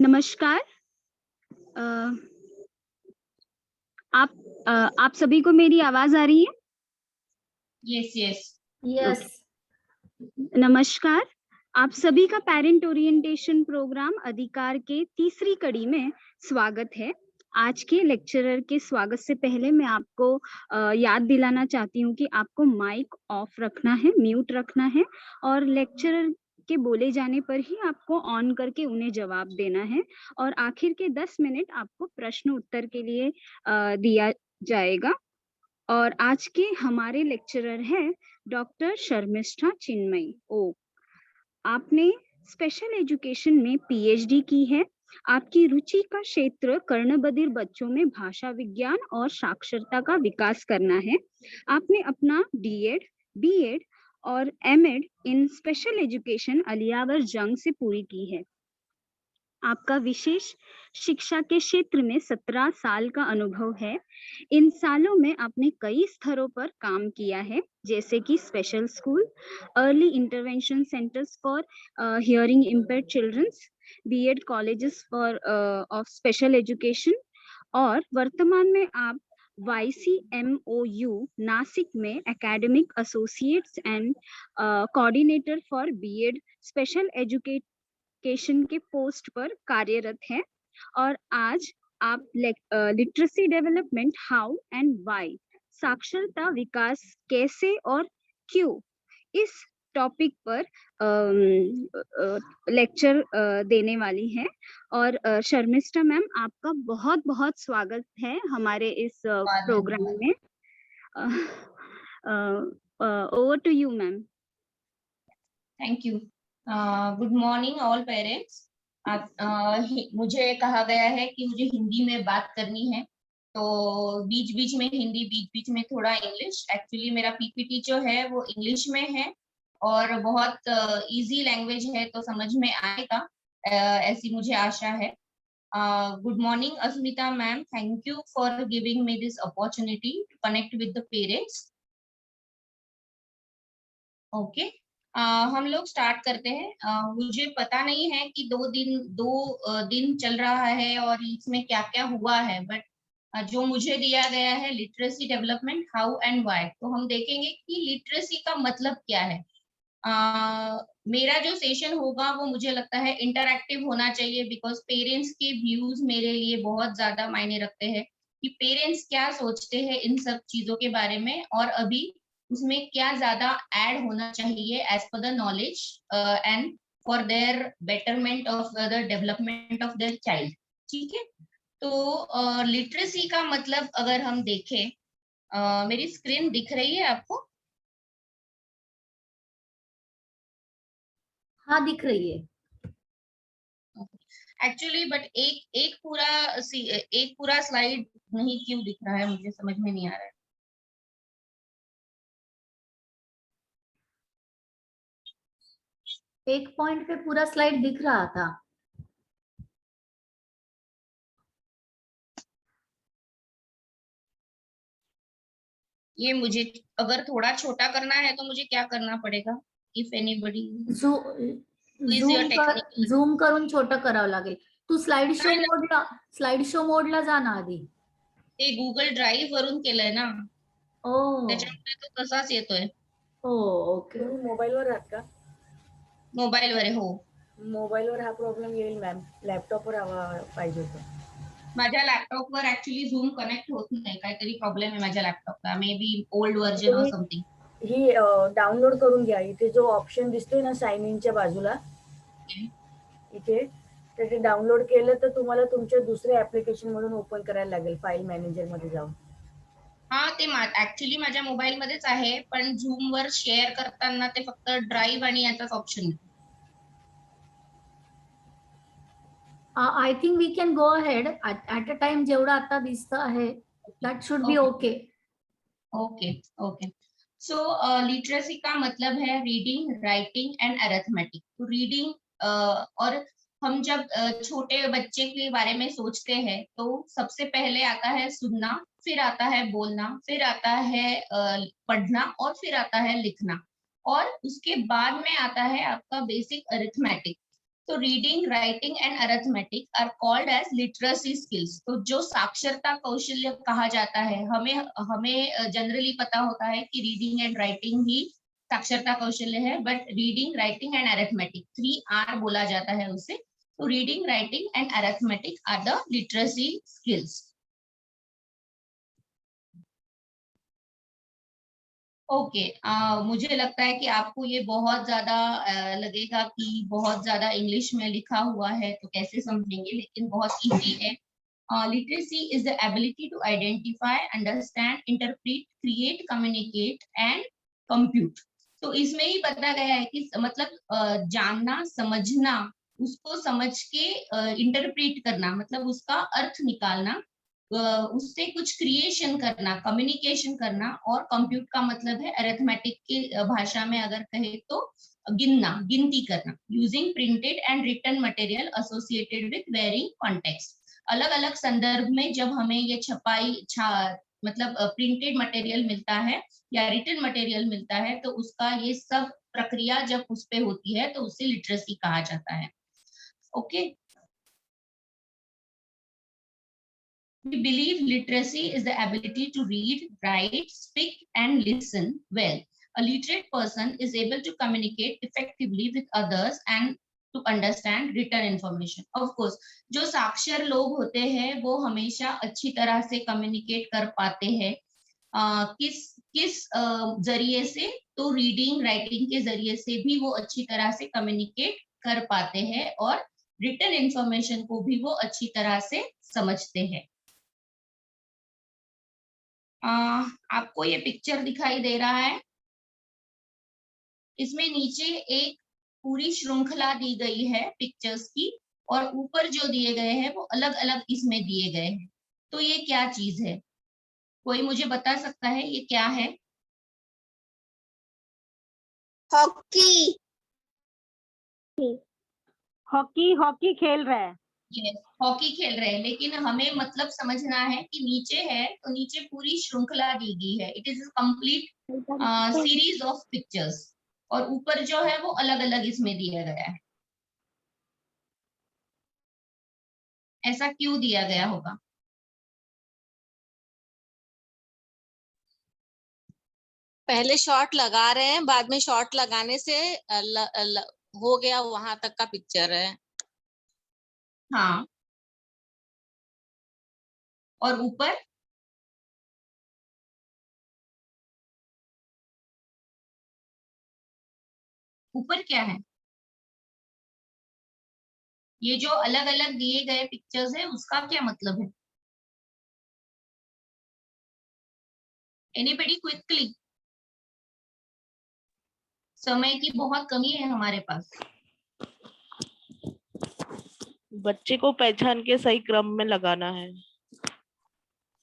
नमस्कार। अ, आप आप सभी को मेरी आवाज़ आ रही है? Yes yes. ओके। नमस्कार। आप सभी का पेरेंट ओरिएंटेशन प्रोग्राम अधिकार के तीसरी कड़ी में स्वागत है। आज के लेक्चरर के स्वागत से पहले मैं आपको याद दिलाना चाहती हूँ कि आपको माइक ऑफ रखना है, म्यूट रखना है और लेक्चरर के बोले जाने पर ही आपको ऑन करके उन्हें जवाब देना है और आखिर के 10 मिनट आपको प्रश्न उत्तर के लिए दिया जाएगा। और आज के हमारे लेक्चरर हैं डॉक्टर शर्मिष्ठा चिन्मयी। आपने स्पेशल एजुकेशन में पीएचडी की है। आपकी रुचि का क्षेत्र कर्णबधिर बच्चों में भाषा विज्ञान और साक्षरता का विकास करना है। आपने अपना डीएड, बीएड और एमएड इन स्पेशल एजुकेशन अलियावर जंग से पूरी की है। आपका विशेष शिक्षा के क्षेत्र में 17 साल का अनुभव है। इन सालों में आपने कई स्तरों पर काम किया है, जैसे कि special school, early intervention centres for hearing impaired childrens, B Ed colleges for of special education और वर्तमान में आप YCMOU नासिक में academic associates and coordinator for B Ed special education के पोस्ट पर कार्यरत हैं और आज आप literacy development how and why, साक्षरता विकास कैसे और क्यों, इस टॉपिक पर लेक्चर देने वाली हैं। और शर्मिष्ठा मैम, आपका बहुत बहुत स्वागत है हमारे इस प्रोग्राम में। Over to you ma'am. Thank you. Good morning all parents. मुझे कहा गया है कि मुझे हिंदी में बात करनी है, तो बीच बीच में हिंदी, बीच बीच में थोड़ा इंग्लिश। एक्चुअली मेरा पीपीटी जो है वो इंग्लिश में है और बहुत इजी लैंग्वेज है, तो समझ में आएगा, ऐसी मुझे आशा है। Good morning Asmita ma'am, thank you for giving me this opportunity to connect with the parents. Okay, हम लोग स्टार्ट करते हैं। मुझे पता नहीं है कि दो दिन चल रहा है और इसमें क्या क्या हुआ है, बट जो मुझे दिया गया है literacy development how and why, तो हम देखेंगे कि लिटरेसी का मतलब क्या है। मेरा जो सेशन होगा वो मुझे लगता है इंटरैक्टिव होना चाहिए, बिकॉज पेरेंट्स के व्यूज मेरे लिए बहुत ज्यादा मायने रखते हैं कि पेरेंट्स क्या सोचते हैं इन सब चीजों के बारे में, और अभी उसमें क्या ज्यादा ऐड होना चाहिए as per the knowledge and for their betterment of the development of their child. ठीक है, तो लिटरेसी का मतलब अगर हम देखें, मेरी स्क्रीन दिख रही है आपको? हाँ, दिख रही है एक्चुअली, बट एक पूरा स्लाइड नहीं क्यों दिख रहा है, मुझे समझ में नहीं आ रहा है। एक पॉइंट पे पूरा स्लाइड दिख रहा था। ये मुझे अगर थोड़ा छोटा करना है तो मुझे क्या करना पड़ेगा? If anybody is your technical, झूम करून छोटं करावं लागेल। तू स्लाइड शो मोडला जा ना आधी। ते गुगल ड्राईव्ह वरून केलंय ना, त्याच्यामुळे तो तसाच येतोय। ओके। मोबाईलवर आहात का? मोबाईलवर आहे, हो. मोबाईलवर हा प्रॉब्लेम येईल मॅम, लॅपटॉपवर हवा पाहिजे होतं. माझ्या लॅपटॉपवर ऍक्च्युली झूम कनेक्ट होत नाही, काहीतरी प्रॉब्लेम आहे माझ्या लॅपटॉपला, maybe old version or something. ही डाउनलोड करून घ्या. इथे जो ऑप्शन दिसतोय ना साइन इनच्या बाजूला, इथे तर ते डाउनलोड केलं तर तुम्हाला तुमच्या दुसऱ्या ऍप्लिकेशन मधून ओपन करायला लागेल, फाईल मॅनेजर मध्ये जाऊन. हा, ते ऍक्च्युली माझ्या मोबाईल मध्येच आहे, पण झूम वर शेअर करताना ते फक्त ड्राईव्ह आणि याचाच ऑप्शन आहे. I think we can go ahead at a time. जेवढं आता दिसतं आहे, that should be okay. Okay okay, so literacy का मतलब है रीडिंग, राइटिंग एंड अरिथमेटिक। तो रीडिंग, और हम जब छोटे बच्चे के बारे में सोचते हैं तो सबसे पहले आता है सुनना, फिर आता है बोलना, फिर आता है पढ़ना और फिर आता है लिखना, और उसके बाद में आता है आपका बेसिक अरिथमेटिक। तो reading, writing and arithmetic are called as literacy skills. तो जो साक्षरता कौशल्य कहा जाता है, हमें जनरली पता होता है कि रीडिंग एंड राइटिंग ही साक्षरता कौशल्य है, but reading, writing and arithmetic 3R बोला जाता है उसे। तो reading, writing and arithmetic are the literacy skills. Okay, मुझे लगता है कि आपको ये बहुत ज्यादा लगेगा कि बहुत ज्यादा इंग्लिश में लिखा हुआ है तो कैसे समझेंगे, लेकिन बहुत इजी है। Literacy is the ability to identify, understand, interpret, create, communicate and compute. तो इसमें ही बताया गया है कि मतलब जानना, समझना, उसको समझ के इंटरप्रेट करना, मतलब उसका अर्थ निकालना, उससे कुछ क्रिएशन करना, कम्युनिकेशन करना, और कंप्यूट का मतलब है अरिथमेटिक की भाषा में अगर कहे तो गिनना, गिनती करना। Using printed and written material associated with varying context. अलग अलग संदर्भ में जब हमें ये मतलब प्रिंटेड मटेरियल मिलता है या रिटन मटेरियल मिलता है, तो उसका ये सब प्रक्रिया जब उस पे होती है तो उसे लिटरेसी कहा जाता है। Okay, We believe literacy is the ability to read, write, speak, and listen well. A literate person is able to communicate effectively with others and to understand written information. Of course, जो साक्षर लोग होते हैं वो हमेशा अच्छी तरह से कम्युनिकेट कर पाते हैं। किस जरिए से? तो रीडिंग, राइटिंग के जरिए से भी वो अच्छी तरह से कम्युनिकेट कर पाते हैं और रिटन इंफॉर्मेशन को भी वो अच्छी तरह से समझते हैं। आपको ये पिक्चर दिखाई दे रहा है, इसमें नीचे एक पूरी श्रृंखला दी गई है पिक्चर्स की, और ऊपर जो दिए गए हैं वो अलग अलग इसमें दिए गए हैं। तो ये क्या चीज है? कोई मुझे बता सकता है ये क्या है? हॉकी। हॉकी खेल रहा है। हॉकी खेल रहे हैं, लेकिन हमें मतलब समझना है कि नीचे है तो नीचे पूरी श्रृंखला दी गई है। It is complete series of pictures, और ऊपर जो है वो अलग अलग इसमें दिया गया है। ऐसा क्यों दिया गया होगा? पहले शॉट लगा रहे हैं, बाद में शॉट लगाने से हो गया, वहां तक का पिक्चर है। हाँ, और ऊपर ऊपर क्या है? ये जो अलग अलग दिए गए पिक्चर्स है उसका क्या मतलब है? एनीबडी क्विकली, समय की बहुत कमी है हमारे पास। बच्चे को पहचान के सही क्रम में लगाना है।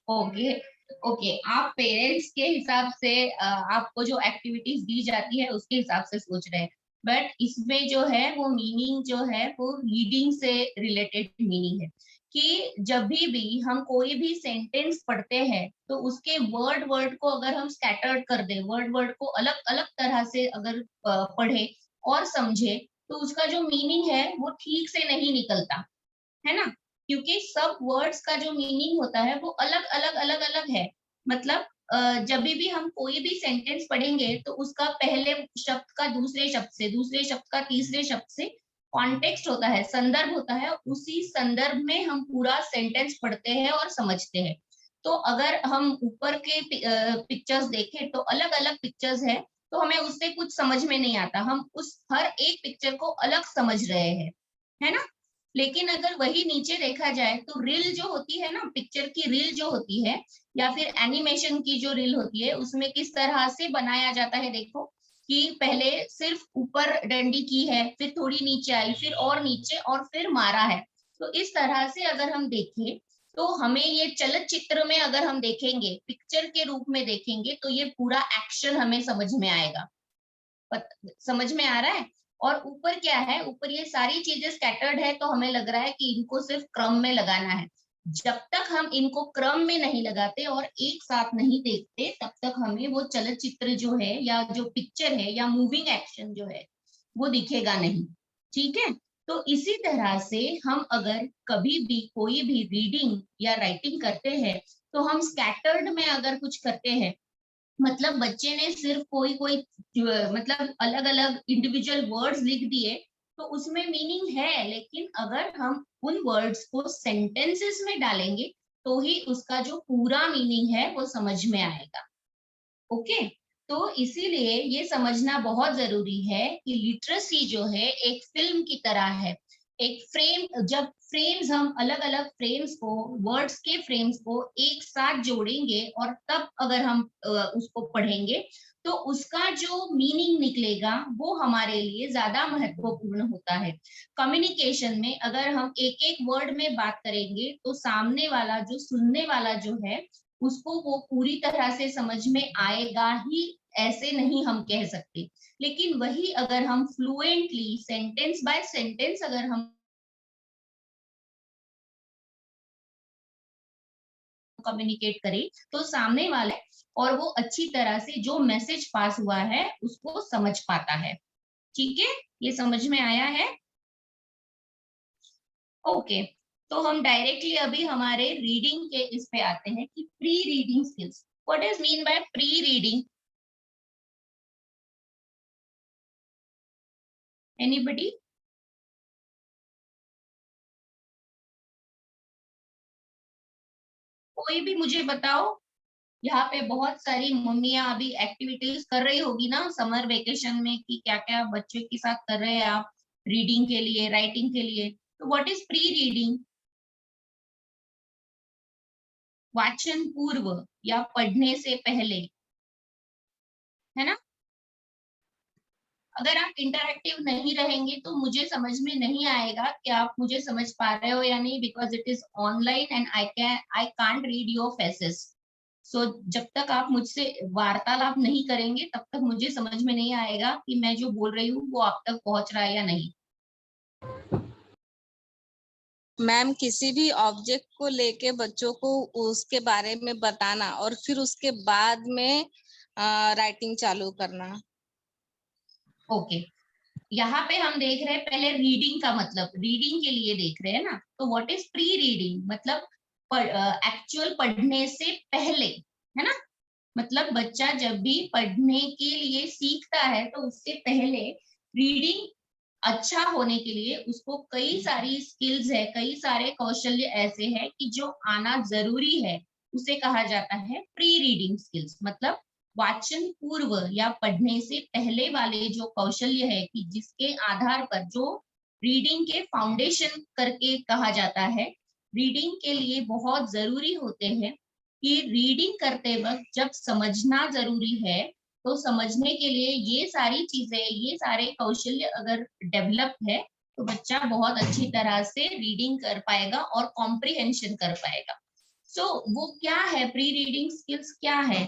ओके ओके, आप पेरेंट्स के हिसाब से आपको जो एक्टिविटीज दी जाती है उसके हिसाब से सोच रहे हैं, बट इसमें जो है वो मीनिंग जो है वो रीडिंग से रिलेटेड मीनिंग है कि जब भी हम कोई भी सेंटेंस पढ़ते हैं तो उसके वर्ड को अगर हम स्कैटर्ड कर दे, वर्ड को अलग अलग तरह से अगर पढ़े और समझे, तो उसका जो मीनिंग है वो ठीक से नहीं निकलता है ना, क्योंकि सब वर्ड्स का जो मीनिंग होता है वो अलग अलग है। मतलब जब भी हम कोई भी सेंटेंस पढ़ेंगे तो उसका पहले शब्द का दूसरे शब्द से, दूसरे शब्द का तीसरे शब्द से कॉन्टेक्स्ट होता है, संदर्भ होता है, उसी संदर्भ में हम पूरा सेंटेंस पढ़ते हैं और समझते हैं। तो अगर हम ऊपर के पिक्चर्स देखें तो अलग अलग पिक्चर्स है, तो हमें उससे कुछ समझ में नहीं आता, हम उस हर एक पिक्चर को अलग समझ रहे हैं, है ना। लेकिन अगर वही नीचे देखा जाए तो रील जो होती है ना, पिक्चर की रील जो होती है या फिर एनिमेशन की जो रील होती है, उसमें किस तरह से बनाया जाता है, देखो कि पहले सिर्फ ऊपर डंडी की है, फिर थोड़ी नीचे आई, फिर और नीचे, और फिर मारा है। तो इस तरह से अगर हम देखें तो हमें ये चलचित्र में अगर हम देखेंगे, पिक्चर के रूप में देखेंगे, तो ये पूरा एक्शन हमें समझ में आएगा। समझ में आ रहा है? और ऊपर क्या है, ऊपर ये सारी चीजें स्कैटर्ड है, तो हमें लग रहा है कि इनको सिर्फ क्रम में लगाना है। जब तक हम इनको क्रम में नहीं लगाते और एक साथ नहीं देखते, तब तक हमें वो चलचित्र जो है या जो पिक्चर है या मूविंग एक्शन जो है वो दिखेगा नहीं। ठीक है, तो इसी तरह से हम अगर कभी भी कोई भी रीडिंग या राइटिंग करते हैं तो हम स्कैटर्ड में अगर कुछ करते हैं, मतलब बच्चे ने सिर्फ कोई कोई मतलब अलग अलग इंडिविजुअल वर्ड्स लिख दिए, तो उसमें मीनिंग है, लेकिन अगर हम उन वर्ड्स को सेंटेंसेस में डालेंगे तो ही उसका जो पूरा मीनिंग है वो समझ में आएगा। ओके, तो इसीलिए ये समझना बहुत जरूरी है कि लिटरेसी जो है एक फिल्म की तरह है। एक फ्रेम, जब फ्रेम्स हम अलग अलग फ्रेम्स को, वर्ड्स के फ्रेम्स को एक साथ जोड़ेंगे और तब अगर हम उसको पढ़ेंगे तो उसका जो मीनिंग निकलेगा वो हमारे लिए ज्यादा महत्वपूर्ण होता है। कम्युनिकेशन में अगर हम एक एक वर्ड में बात करेंगे तो सामने वाला, जो सुनने वाला जो है, उसको वो पूरी तरह से समझ में आएगा ही, ऐसे नहीं हम कह सकते। लेकिन वही अगर हम फ्लुएंटली सेंटेंस बाय सेंटेंस अगर हम कम्युनिकेट करें तो सामने वाले और वो अच्छी तरह से जो मैसेज पास हुआ है उसको समझ पाता है। ठीक है, ये समझ में आया है? ओके, तो हम डायरेक्टली अभी हमारे रीडिंग के इस पे आते हैं कि pre reading skills. What is mean by pre reading? Anybody? कोई भी मुझे बताओ। यहाँ पे बहुत सारी मम्मियां अभी एक्टिविटीज कर रही होगी ना समर वेकेशन में, कि क्या क्या बच्चे के साथ कर रहे हैं आप रीडिंग के लिए, राइटिंग के लिए। तो व्हाट इज प्री रीडिंग? वाचन पूर्व या पढ़ने से पहले, है ना? अगर आप इंटरैक्टिव नहीं रहेंगे तो मुझे समझ में नहीं आएगा कि आप मुझे समझ पा रहे हो या नहीं, because it is online and I can't read your faces. So जब तक आप मुझसे वार्तालाप नहीं करेंगे तब तक मुझे समझ में नहीं आएगा कि मैं जो बोल रही हूँ वो आप तक पहुंच रहा है या नहीं। मैम, किसी भी ऑब्जेक्ट को लेके बच्चों को उसके बारे में बताना और फिर उसके बाद में राइटिंग चालू करना। ओके, यहाँ पे हम देख रहे हैं पहले रीडिंग का मतलब, रीडिंग के लिए देख रहे हैं ना, तो व्हाट इज प्री रीडिंग? मतलब एक्चुअल पढ़ने से पहले, है ना? मतलब बच्चा जब भी पढ़ने के लिए सीखता है तो उससे पहले रीडिंग अच्छा होने के लिए उसको कई सारी स्किल्स है, कई सारे कौशल्य ऐसे हैं कि जो आना जरूरी है। उसे कहा जाता है प्री रीडिंग स्किल्स। मतलब वाचन पूर्व या पढ़ने से पहले वाले जो कौशल्य है कि जिसके आधार पर, जो रीडिंग के फाउंडेशन करके कहा जाता है, रीडिंग के लिए बहुत जरूरी होते हैं। कि रीडिंग करते वक्त जब समझना जरूरी है तो समझने के लिए ये सारी चीजें, ये सारे कौशल्य अगर डेवलप है तो बच्चा बहुत अच्छी तरह से रीडिंग कर पाएगा और कॉम्प्रिहेंशन कर पाएगा। सो वो क्या है, प्री रीडिंग स्किल्स क्या है?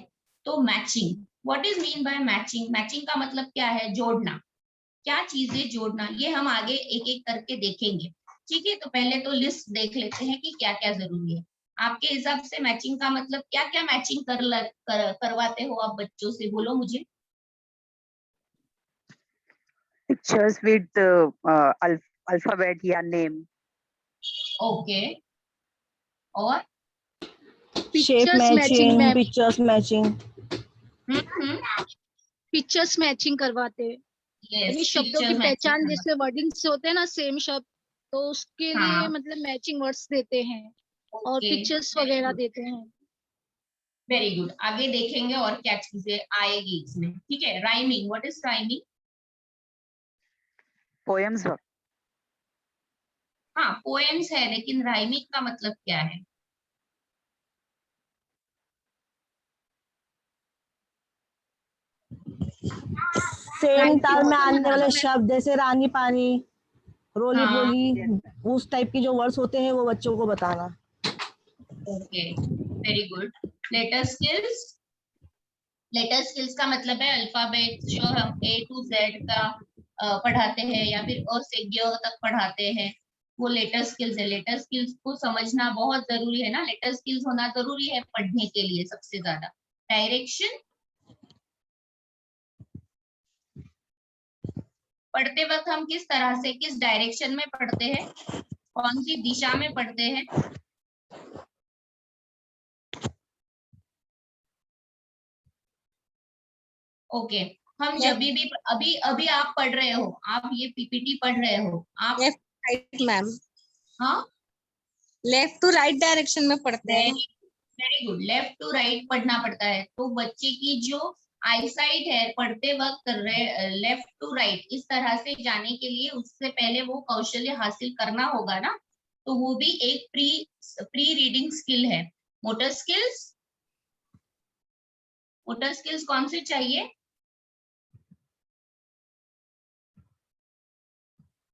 तो matching. What is mean by matching? Matching का मतलब क्या है? जोड़ना। क्या चीजें जोड़ना, ये हम आगे एक एक करके देखेंगे। ठीक है, तो पहले तो लिस्ट देख लेते हैं कि क्या क्या जरूरी है। आपके हिसाब से मैचिंग का मतलब क्या क्या मैचिंग करवाते हो आप बच्चों से, बोलो मुझे। Pictures with alphabet या name. ओके, और shape matching, ma'am. Pictures matching, pictures matching करवाते हैं, यानी यस, शब्दों की पिक्चर पहचान मैचिंग। जिसमें वर्डिंग्स होते हैं ना सेम शब्द, तो उसके लिए हाँ, मतलब मैचिंग वर्ड्स देते हैं और ओके, पिक्चर्स वगैरह देते हैं। Very good. आगे देखेंगे और क्या चीजें आएगी इसमें। ठीक है, rhyming. What is rhyming? Poems. हाँ, पोएम्स है, लेकिन राइमिंग का मतलब क्या है? सेम ताल में का आने वाले मतलब शब्द जैसे रानी पानी, रोली हाँ, पोली, उस टाइप की जो वर्ड्स होते हैं वो बच्चों को बताना। Okay, very good. Letter skills. Letter skills का मतलब है अल्फाबेट जो हम ए टू जेड का पढ़ाते हैं या फिर अ से ग तक पढ़ाते हैं, वो लेटर स्किल्स है। लेटर स्किल्स को समझना बहुत जरूरी है ना, लेटर स्किल्स होना जरूरी है पढ़ने के लिए सबसे ज्यादा। डायरेक्शन। पढ़ते वक्त हम किस तरह से, किस डायरेक्शन में पढ़ते हैं, कौन सी दिशा में पढ़ते हैं? ओके, हम जब भी अभी अभी आप पढ़ रहे हो, आप ये पीपीटी पढ़ रहे हो, आप लेफ्ट राइट मैम, हाँ लेफ्ट टू राइट डायरेक्शन में पढ़ते हैं। Very good, left to right पढ़ना पड़ता है। तो बच्चे की जो आईसाइट है पढ़ते वक्त लेफ्ट टू राइट इस तरह से जाने के लिए उससे पहले वो कौशल्य हासिल करना होगा ना, तो वो भी एक प्री रीडिंग स्किल है। मोटर स्किल्स, मोटर स्किल्स कौन से चाहिए?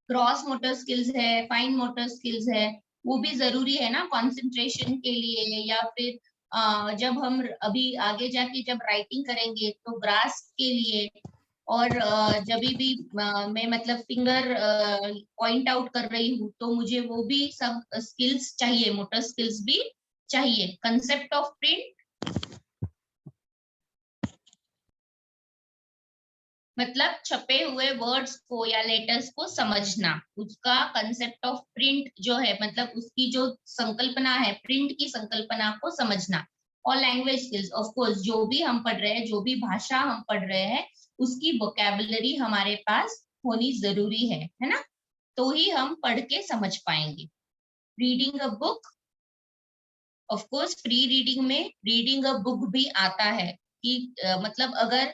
क्रॉस मोटर स्किल्स है, फाइन मोटर स्किल्स है, वो भी जरूरी है ना कंसंट्रेशन के लिए, या फिर जब हम अभी आगे जाके जब राइटिंग करेंगे तो ग्रास्प के लिए, और जब भी मैं मतलब फिंगर पॉइंट आउट कर रही हूँ तो मुझे वो भी सब स्किल्स चाहिए, मोटर स्किल्स भी चाहिए। कंसेप्ट ऑफ प्रिंट मतलब छपे हुए वर्ड्स को या लेटर्स को समझना, उसका कंसेप्ट ऑफ प्रिंट जो है मतलब उसकी जो संकल्पना है, प्रिंट की संकल्पना को समझना। और लैंग्वेज स्किल्स, ऑफ कोर्स जो भी हम पढ़ रहे हैं, जो भी भाषा हम पढ़ रहे हैं, उसकी वोकैबुलरी हमारे पास होनी जरूरी है ना, तो ही हम पढ़ के समझ पाएंगे। Reading a book, of course pre reading में रीडिंग अ बुक भी आता है कि मतलब अगर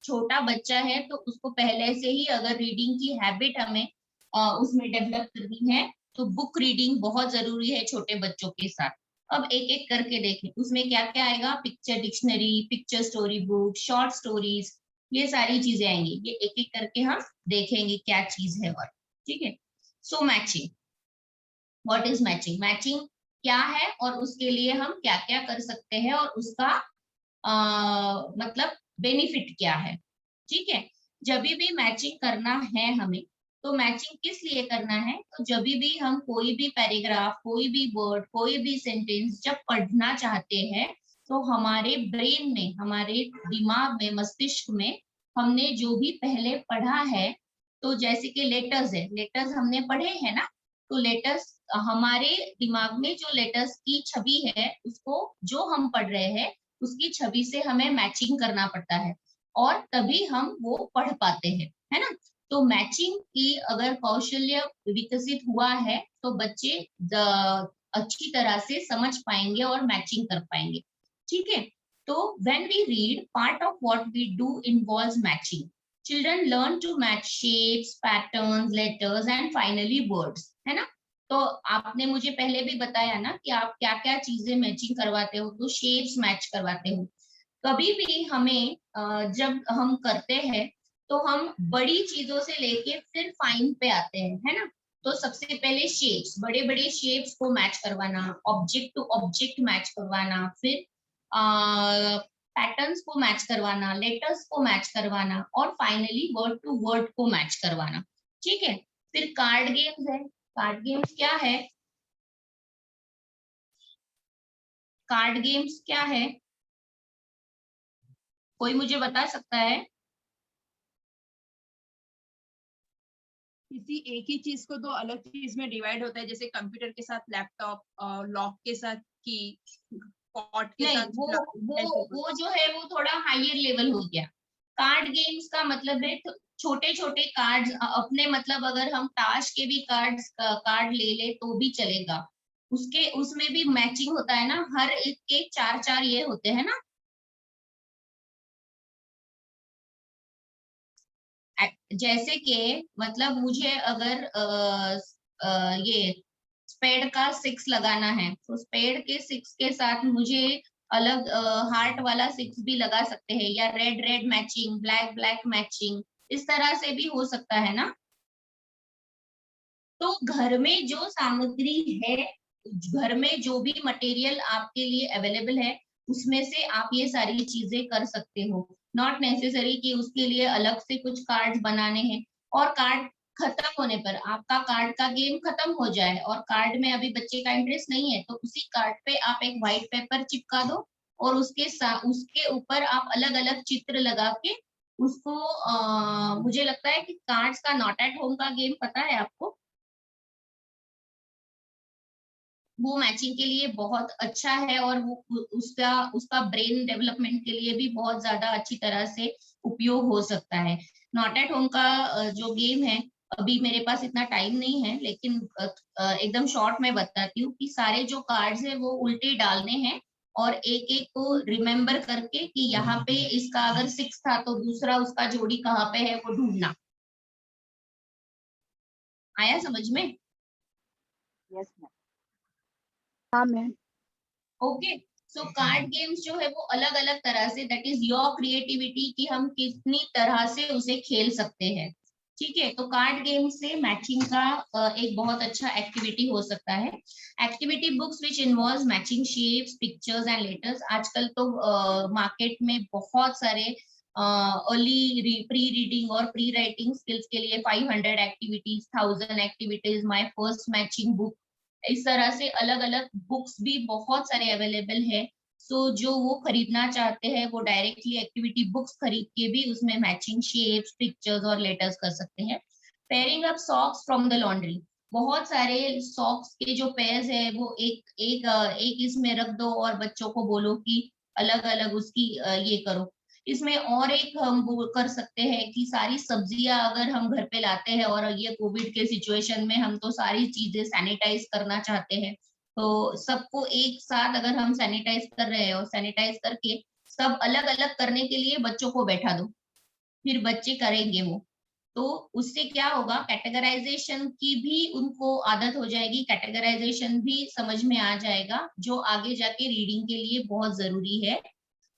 छोटा बच्चा है तो उसको पहले से ही अगर रीडिंग की हैबिट हमें उसमें डेवलप करनी है तो बुक रीडिंग बहुत जरूरी है छोटे बच्चों के साथ। अब एक एक करके देखें उसमें क्या क्या आएगा। Picture dictionary, picture story book, short stories, ये सारी चीजें आएंगी। ये एक एक करके हम देखेंगे क्या चीज है। और ठीक है, so matching, what is matching? Matching क्या है और उसके लिए हम क्या क्या कर सकते हैं और उसका मतलब बेनिफिट क्या है। ठीक है, जब भी मैचिंग करना है हमें, तो मैचिंग किस लिए करना है? तो जब भी हम कोई भी पैराग्राफ, कोई भी वर्ड, कोई भी सेंटेंस जब पढ़ना चाहते हैं तो हमारे ब्रेन में, हमारे दिमाग में, मस्तिष्क में हमने जो भी पहले पढ़ा है, तो जैसे कि लेटर्स है, लेटर्स हमने पढ़े हैं ना, तो लेटर्स हमारे दिमाग में जो लेटर्स की छवि है उसको जो हम पढ़ रहे हैं उसकी छवि से हमें मैचिंग करना पड़ता है और तभी हम वो पढ़ पाते हैं, है ना। तो मैचिंग की अगर कौशल्य विकसित हुआ है तो बच्चे अच्छी तरह से समझ पाएंगे और मैचिंग कर पाएंगे। ठीक है, तो when we read, part of what we do involves matching. Children learn to match shapes, patterns, letters and finally words, है ना। तो आपने मुझे पहले भी बताया ना कि आप क्या क्या चीजें मैचिंग करवाते हो, तो शेप्स मैच करवाते हो। कभी भी हमें जब हम करते हैं तो हम बड़ी चीजों से लेके फिर फाइन पे आते हैं, है ना। तो सबसे पहले शेप्स, बड़े बड़े शेप्स को मैच करवाना, ऑब्जेक्ट टू ऑब्जेक्ट मैच करवाना, फिर पैटर्न्स को मैच करवाना, लेटर्स को मैच करवाना और फाइनली वर्ड टू वर्ड को मैच करवाना। ठीक है, फिर कार्ड गेम्स है। कार्ड गेम्स क्या है? कार्ड गेम्स क्या है, कोई मुझे बता सकता है? किसी एक ही चीज को दो अलग चीज में डिवाइड होता है, जैसे कंप्यूटर के साथ लैपटॉप, लॉक के साथ की, पॉट के नहीं, साथ वो जो है वो थोड़ा हायर लेवल हो गया। कार्ड गेम्स का मतलब है छोटे छोटे कार्ड्स अपने, मतलब अगर हम ताश के भी कार्ड ले ले तो भी चलेगा, उसके उसमें भी मैचिंग होता है ना, हर एक के चार चार ये होते हैं ना। जैसे कि मतलब मुझे अगर ये स्पेड का 6 लगाना है तो स्पेड के 6 के साथ मुझे अलग हार्ट वाला 6 भी लगा सकते हैं, या red red matching, black black matching, इस तरह से भी हो सकता है ना। तो घर में जो सामग्री है, घर में जो भी मटेरियल आपके लिए अवेलेबल है उसमें से आप ये सारी चीजें कर सकते हो। नॉट नेसेसरी कि उसके लिए अलग से कुछ कार्ड बनाने हैं। और कार्ड खत्म होने पर, आपका कार्ड का गेम खत्म हो जाए और कार्ड में अभी बच्चे का इंटरेस्ट नहीं है, तो उसी कार्ड पे आप एक व्हाइट पेपर चिपका दो और उसके ऊपर आप अलग अलग चित्र लगा के उसको मुझे लगता है कि कार्ड्स का नॉट एट होम का गेम पता है आपको, वो मैचिंग के लिए बहुत अच्छा है और वो उसका उसका ब्रेन डेवलपमेंट के लिए भी बहुत ज्यादा अच्छी तरह से उपयोग हो सकता है। नॉट एट होम का जो गेम है, अभी मेरे पास इतना टाइम नहीं है, लेकिन एकदम शॉर्ट में बताती हूँ कि सारे जो कार्ड्स है वो उल्टे डालने हैं और एक एक को रिमेम्बर करके कि यहाँ पे इसका अगर 6 था तो दूसरा उसका जोड़ी कहाँ पे है वो ढूंढना। आया समझ में? Yes ma'am. हाँ मैम। ओके, सो कार्ड गेम्स जो है वो अलग अलग तरह से, दैट इज योर क्रिएटिविटी कि हम कितनी तरह से उसे खेल सकते हैं। ठीक है, तो कार्ड गेम से मैचिंग का एक बहुत अच्छा एक्टिविटी हो सकता है। Activity books which involve matching shapes, pictures and letters. आजकल तो मार्केट में बहुत सारे अर्ली प्री रीडिंग और प्री राइटिंग स्किल्स के लिए 500 activities, 1000 activities, my first matching book, इस तरह से अलग अलग बुक्स भी बहुत सारे अवेलेबल है। सो जो वो खरीदना चाहते हैं वो डायरेक्टली एक्टिविटी बुक्स खरीद के भी उसमें मैचिंग शेप्स, पिक्चर्स और लेटर्स कर सकते हैं। Pairing up socks from the laundry, बहुत सारे सॉक्स के जो पेयर्स है वो एक इसमें रख दो और बच्चों को बोलो कि अलग अलग उसकी ये करो। इसमें और एक हम वो कर सकते हैं कि सारी सब्जियां अगर हम घर पे लाते हैं और ये कोविड के सिचुएशन में हम तो सारी चीजें सैनिटाइज करना चाहते हैं, तो सबको एक साथ अगर हम सैनिटाइज कर रहे हैं और सैनिटाइज करके सब अलग अलग करने के लिए बच्चों को बैठा दो, फिर बच्चे करेंगे वो। तो उससे क्या होगा, कैटेगराइजेशन की भी उनको आदत हो जाएगी, कैटेगराइजेशन भी समझ में आ जाएगा जो आगे जाके रीडिंग के लिए बहुत जरूरी है।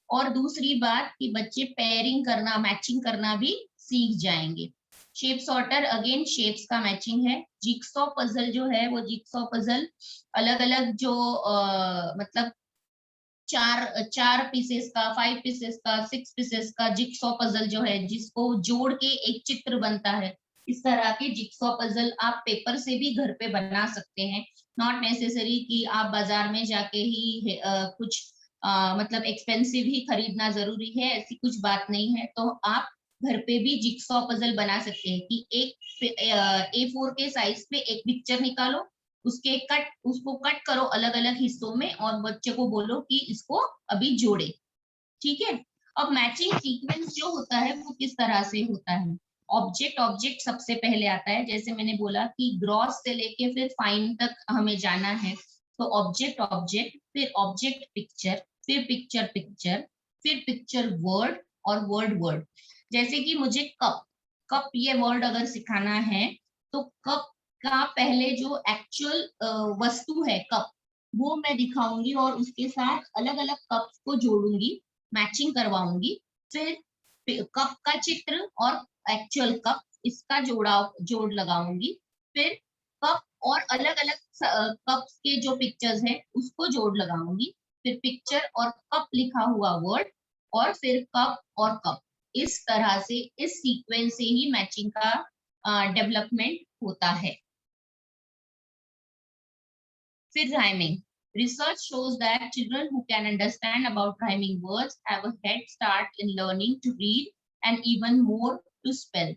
और दूसरी बात कि बच्चे पेयरिंग करना, मैचिंग करना भी सीख जाएंगे। शेप सॉर्टर, अगेन शेप्स का मैचिंग है। जिक्सॉ पजल जो है वो जिक्सॉ पजल अलग अलग जो मतलब चार पीसेस का, 5 पीसेस का, 6 पीसेस का जिक्सॉ पजल जो है जिसको जोड़ के एक चित्र बनता है, इस तरह के जिक्सॉ पजल आप पेपर से भी घर पे बना सकते हैं। नॉट नेसेसरी कि आप बाजार में जाके ही कुछ मतलब एक्सपेंसिव ही खरीदना जरूरी है, ऐसी कुछ बात नहीं है। तो आप घर पे भी जिक्सॉ पजल बना सकते हैं कि एक A4 के साइज पे एक पिक्चर निकालो, उसको कट करो अलग अलग हिस्सों में और बच्चे को बोलो कि इसको अभी जोड़े। ठीक है, अब मैचिंग सीक्वेंस जो होता है वो किस तरह से होता है। ऑब्जेक्ट सबसे पहले आता है, जैसे मैंने बोला कि ग्रॉस से लेके फिर फाइन तक हमें जाना है। तो ऑब्जेक्ट, फिर ऑब्जेक्ट पिक्चर, फिर पिक्चर, फिर पिक्चर वर्ड और वर्ड। जैसे कि मुझे कप ये वर्ड अगर सिखाना है तो कप का पहले जो एक्चुअल वस्तु है कप, वो मैं दिखाऊंगी और उसके साथ अलग अलग कप्स को जोड़ूंगी, मैचिंग करवाऊंगी। फिर कप का चित्र और एक्चुअल कप, इसका जोड़ लगाऊंगी। फिर कप और अलग अलग कप्स के जो पिक्चर्स है उसको जोड़ लगाऊंगी। फिर पिक्चर और कप लिखा हुआ वर्ड और फिर कप और कप। इस तरह से, इस सीक्वेंस से ही मैचिंग का डेवलपमेंट होता है। फिर rhyming, research shows that children who can understand about rhyming words have a head start in learning to read and even more to spell.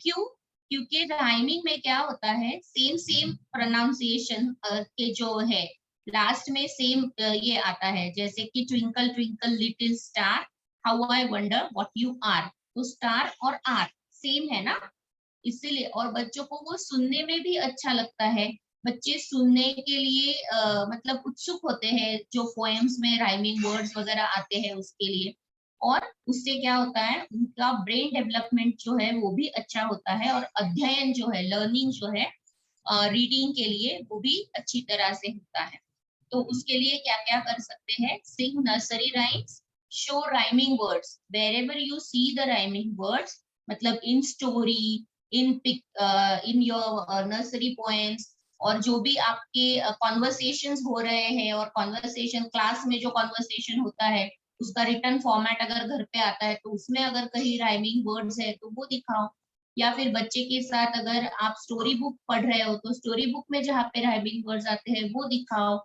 क्यों? क्योंकि राइमिंग में क्या होता है, सेम प्रोनाउंसिएशन के जो है लास्ट में सेम ये आता है, जैसे कि twinkle twinkle little star, how I wonder what you are. तो स्टार और आर सेम है ना, इसीलिए। और बच्चों को वो सुनने में भी अच्छा लगता है, बच्चे सुनने के लिए मतलब उत्सुक होते हैं, जो पोएम्स में राइमिंग वर्ड्स वगैरह आते हैं उसके लिए। और उससे क्या होता है, उनका ब्रेन डेवलपमेंट जो है वो भी अच्छा होता है और अध्ययन जो है, लर्निंग जो है रीडिंग के लिए वो भी अच्छी तरह से होता है। तो उसके लिए क्या क्या कर सकते हैं, sing nursery rhymes, show rhyming words wherever you see the rhyming words, मतलब in story, in your nursery poems, और जो भी आपके कॉन्वर्सेशंस हो रहे हैं और कॉन्वर्सेशन क्लास में जो कॉन्वर्सेशन होता है उसका रिटर्न फॉर्मेट अगर घर पे आता है तो उसमें अगर कहीं राइमिंग वर्ड्स है तो वो दिखाओ। या फिर बच्चे के साथ अगर आप स्टोरी बुक पढ़ रहे हो तो स्टोरी बुक में जहाँ पे राइमिंग वर्ड्स आते हैं वो दिखाओ,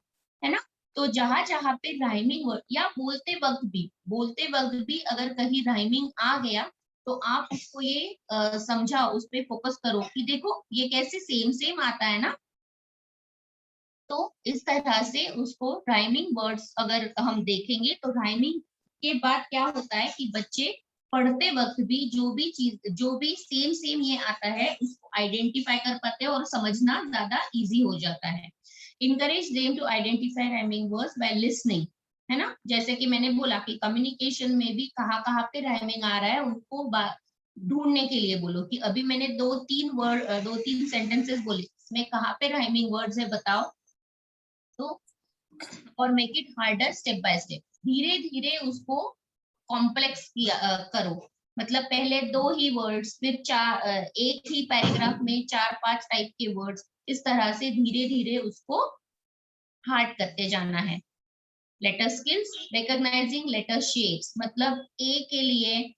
है ना। तो जहां जहाँ पे राइमिंग वर्ड, या बोलते वक्त भी अगर कहीं राइमिंग आ गया तो आप उसको ये समझाओ, उस पर फोकस करो कि देखो ये कैसे सेम सेम आता है ना। तो इस तरह से उसको राइमिंग वर्ड्स अगर हम देखेंगे तो राइमिंग के बाद क्या होता है कि बच्चे पढ़ते वक्त भी जो भी सेम सेम ये आता है उसको आइडेंटिफाई कर पाते हैं और समझना ज्यादा इजी हो जाता है। Encourage them to identify rhyming words by listening, है ना। जैसे कि मैंने बोला कि कम्युनिकेशन में भी कहाँ पे राइमिंग आ रहा है उनको ढूंढने के लिए बोलो कि अभी मैंने दो तीन सेंटेंसेस बोले, इसमें कहाँ पे राइमिंग वर्ड्स है बताओ। तो और make it harder step by step, धीरे धीरे उसको कॉम्प्लेक्स करो। मतलब पहले 2 ही वर्ड्स, फिर एक ही पैराग्राफ में 4-5 टाइप के वर्ड्स, इस तरह से धीरे धीरे उसको हार्ड करते जाना है। Letter skills, recognising letter shapes, मतलब ए के लिए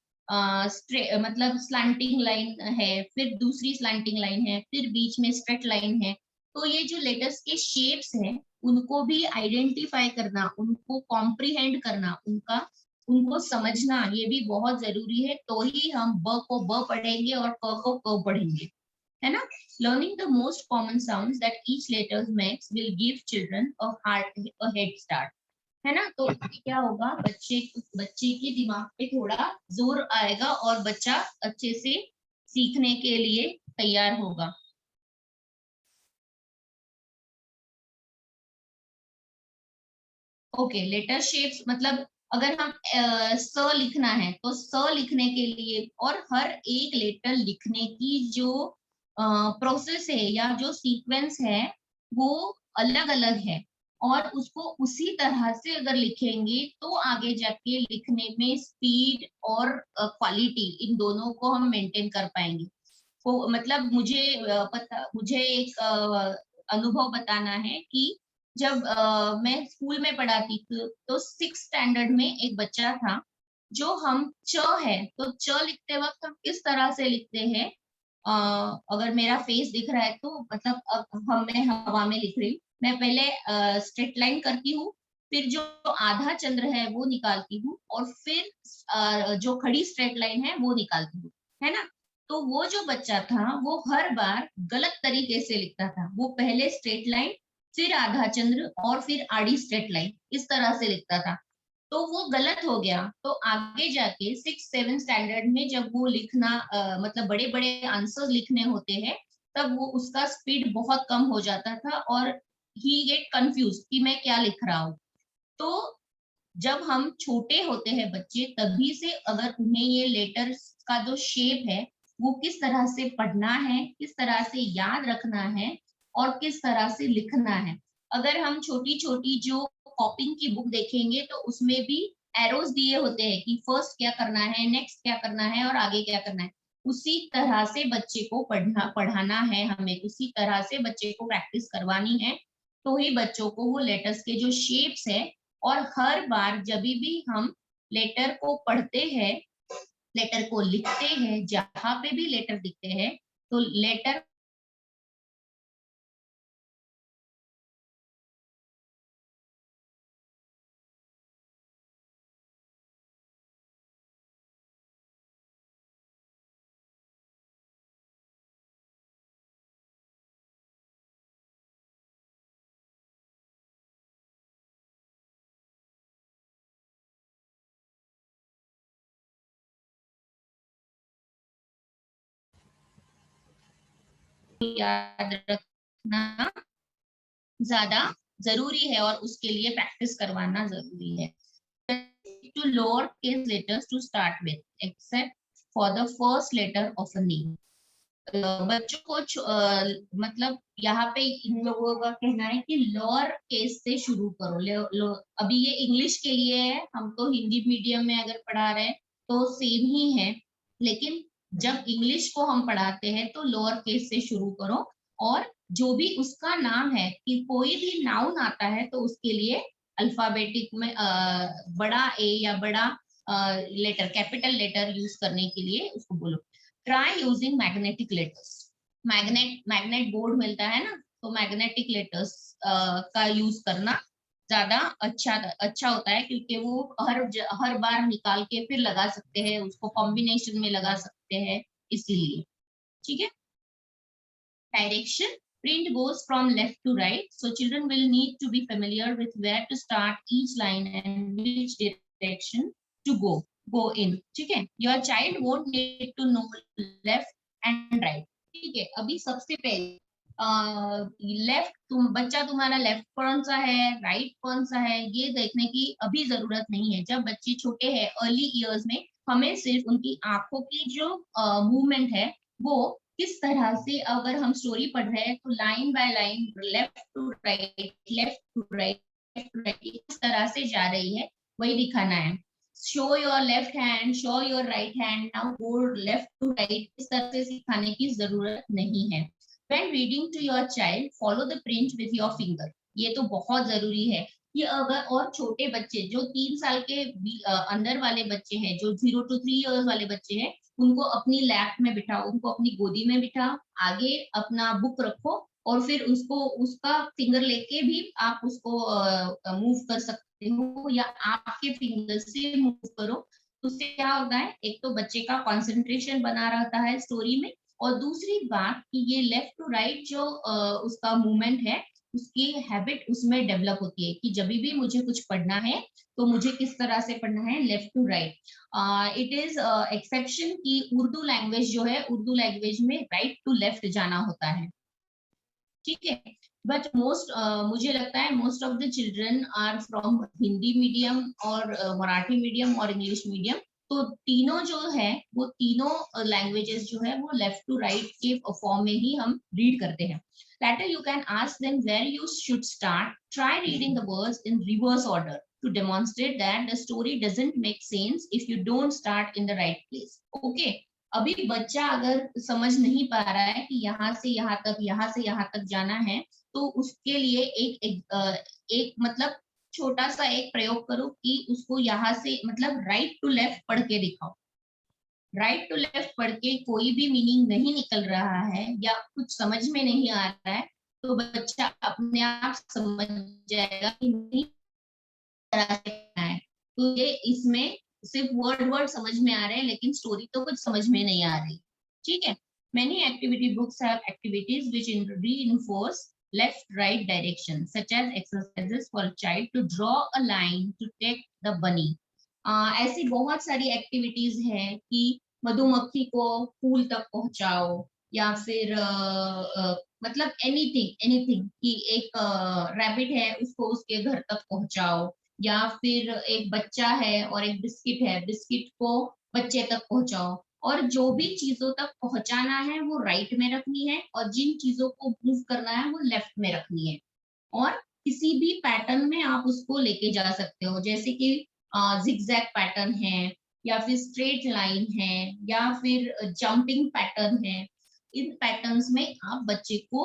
मतलब स्लैंटिंग लाइन है, फिर दूसरी स्लैंटिंग लाइन है, फिर बीच में स्ट्रेट लाइन है। तो ये जो लेटर्स के शेप्स हैं उनको भी आइडेंटिफाई करना, उनको कॉम्प्रिहेंड करना, उनको समझना, ये भी बहुत जरूरी है। तो ही हम ब को ब पढ़ेंगे और क को क पढ़ेंगे, है ना। Learning the most common sounds that each letter makes will give children a head start, है ना। तो क्या होगा, बच्चे के दिमाग पे थोड़ा जोर आएगा और बच्चा अच्छे से सीखने के लिए तैयार होगा। ओके, लेटर शेप्स मतलब अगर हम स लिखना है तो स लिखने के लिए और हर एक लेटर लिखने की जो प्रोसेस है या जो सीक्वेंस है वो अलग अलग है, और उसको उसी तरह से अगर लिखेंगे तो आगे जाके लिखने में स्पीड और क्वालिटी इन दोनों को हम मेंटेन कर पाएंगे। तो मतलब मुझे एक अनुभव बताना है कि जब मैं स्कूल में पढ़ाती थी तो 6th स्टैंडर्ड में एक बच्चा था, जो हम च है तो च लिखते वक्त हम किस तरह से लिखते हैं, अगर मेरा फेस दिख रहा है तो मतलब अब मैं हवा में लिख रही हूँ, मैं पहले स्ट्रेट लाइन करती हूँ, फिर जो आधा चंद्र है वो निकालती हूँ और फिर जो खड़ी स्ट्रेट लाइन है वो निकालती हूँ, है ना। तो वो जो बच्चा था वो हर बार गलत तरीके से लिखता था, वो पहले स्ट्रेट लाइन, फिर आधा चंद्र और फिर आड़ी स्ट्रेट लाइन, इस तरह से लिखता था। तो वो गलत हो गया, तो आगे जाके 6th-7th स्टैंडर्ड में जब वो लिखना मतलब बड़े बड़े आंसर लिखने होते हैं, तब वो उसका स्पीड बहुत कम हो जाता था और ही गेट कंफ्यूज कि मैं क्या लिख रहा हूँ। तो जब हम छोटे होते हैं बच्चे, तभी से अगर उन्हें ये लेटर्स का जो शेप है वो किस तरह से पढ़ना है, किस तरह से याद रखना है और किस तरह से लिखना है। अगर हम छोटी छोटी जो कॉपिंग की बुक देखेंगे तो उसमें भी एरोज दिए होते हैं कि फर्स्ट क्या करना है, नेक्स्ट क्या करना है और आगे क्या करना है। उसी तरह से बच्चे को पढ़ाना है हमें, उसी तरह से बच्चे को प्रैक्टिस करवानी है, तो ही बच्चों को वो लेटर्स के जो शेप्स है, और हर बार जब भी हम लेटर को पढ़ते हैं, लेटर को लिखते हैं, जहां पे भी लेटर दिखते हैं तो लेटर याद रखना ज्यादा जरूरी है और उसके लिए प्रैक्टिस करवाना जरूरी है। To lower case letters to start with, except for the first letter of a name. बच्चों को मतलब यहाँ पे इन लोगों का कहना है कि लोअर केस से शुरू करो। अभी ये इंग्लिश के लिए है, हम तो हिंदी मीडियम में अगर पढ़ा रहे हैं तो सेम ही है, लेकिन जब इंग्लिश को हम पढ़ाते हैं तो लोअर केस से शुरू करो, और जो भी उसका नाम है कि कोई भी नाउन आता है तो उसके लिए अल्फाबेटिक में बड़ा ए या बड़ा लेटर, कैपिटल लेटर यूज करने के लिए उसको बोलो। Try using magnetic letters, magnet board मिलता है ना, तो मैग्नेटिक लेटर्स का यूज करना ज्यादा अच्छा होता है, क्योंकि वो हर बार निकाल के फिर लगा सकते हैं, उसको कॉम्बिनेशन में लगा सकते हैं, इसीलिए। ठीक है। Direction. Print goes from left to right, so children will need to be familiar with where to start each line and which direction to go in. ठीक है। Your child won't need to know left and right. ठीक है। अभी सबसे पहले बच्चा तुम्हारा left कौन सा है, राइट कौन सा है, ये देखने की अभी जरूरत नहीं है। जब बच्चे छोटे हैं, अर्ली ईयर्स में, हमें सिर्फ उनकी आंखों की जो मूवमेंट है वो किस तरह से, अगर हम स्टोरी पढ़ रहे हैं तो line by line, left to right, left to right, left to right, किस तरह से जा रही है वही दिखाना है। Show your left hand, show your right hand, now go left to right, इस तरह से सिखाने की जरूरत नहीं है। When reading to your child, follow the print with your finger. ये तो बहुत जरूरी है कि अगर, और छोटे बच्चे जो 3 साल के अंदर वाले बच्चे हैं, जो 0 to 3 years वाले बच्चे हैं, उनको अपनी लैप में बिठाओ, उनको अपनी गोदी में बिठाओ, आगे अपना बुक रखो और फिर उसका फिंगर लेके भी आप उसको मूव कर सकते हो, या आपके फिंगर से मूव करो। उससे क्या होता है, एक तो बच्चे का कंसंट्रेशन बना रहता है स्टोरी में, और दूसरी बात कि ये लेफ्ट टू राइट जो उसका मूवमेंट है, उसकी हैबिट उसमें डेवलप होती है कि जब भी मुझे कुछ पढ़ना है तो मुझे किस तरह से पढ़ना है, left to right. It is exception कि उर्दू लैंग्वेज जो है, उर्दू लैंग्वेज में राइट टू लेफ्ट जाना होता है। ठीक है। बट मुझे लगता है most of the children are from Hindi medium और मराठी मीडियम और इंग्लिश मीडियम, तो तीनों जो है, वो तीनों लैंग्वेजेस जो है वो लेफ्ट टू राइट के फॉर्म में ही हम रीड करते हैं। Later you can ask them where you should start. Try reading the words in reverse order to demonstrate that the story doesn't make sense if you don't start in the right place. Okay. अभी बच्चा अगर समझ नहीं पा रहा है कि यहाँ से यहाँ तक, यहाँ से यहाँ तक जाना है, तो उसके लिए एक मतलब छोटा सा एक प्रयोग करो कि उसको यहाँ से मतलब राइट टू लेफ्ट पढ़ के दिखाओ। राइट टू लेफ्ट पढ़ के कोई भी मीनिंग नहीं निकल रहा है या कुछ समझ में नहीं आ रहा है, तो बच्चा अपने आप समझ जाएगा कि नहीं है। तो ये इसमें सिर्फ वर्ड समझ में आ रहे हैं, लेकिन स्टोरी तो कुछ समझ में नहीं आ रही। ठीक है। Many activity books have activities which reinforce left-right direction, such as exercises for a child to draw a line to take the bunny. ऐसी बहुत सारी एक्टिविटीज हैं कि मधुमक्खी को फूल तक पहुंचाओ, या फिर मतलब एनीथिंग कि एक रैबिट है उसको उसके घर तक पहुंचाओ, या फिर एक बच्चा है और एक बिस्किट है, बिस्किट को बच्चे तक पहुंचाओ। और जो भी चीजों तक पहुंचाना है वो राइट में रखनी है, और जिन चीजों को मूव करना है वो लेफ्ट में रखनी है। और किसी भी पैटर्न में आप उसको लेके जा सकते हो, जैसे कि जिगजैग पैटर्न है, या फिर स्ट्रेट लाइन है, या फिर जंपिंग पैटर्न है। इन पैटर्न्स में आप बच्चे को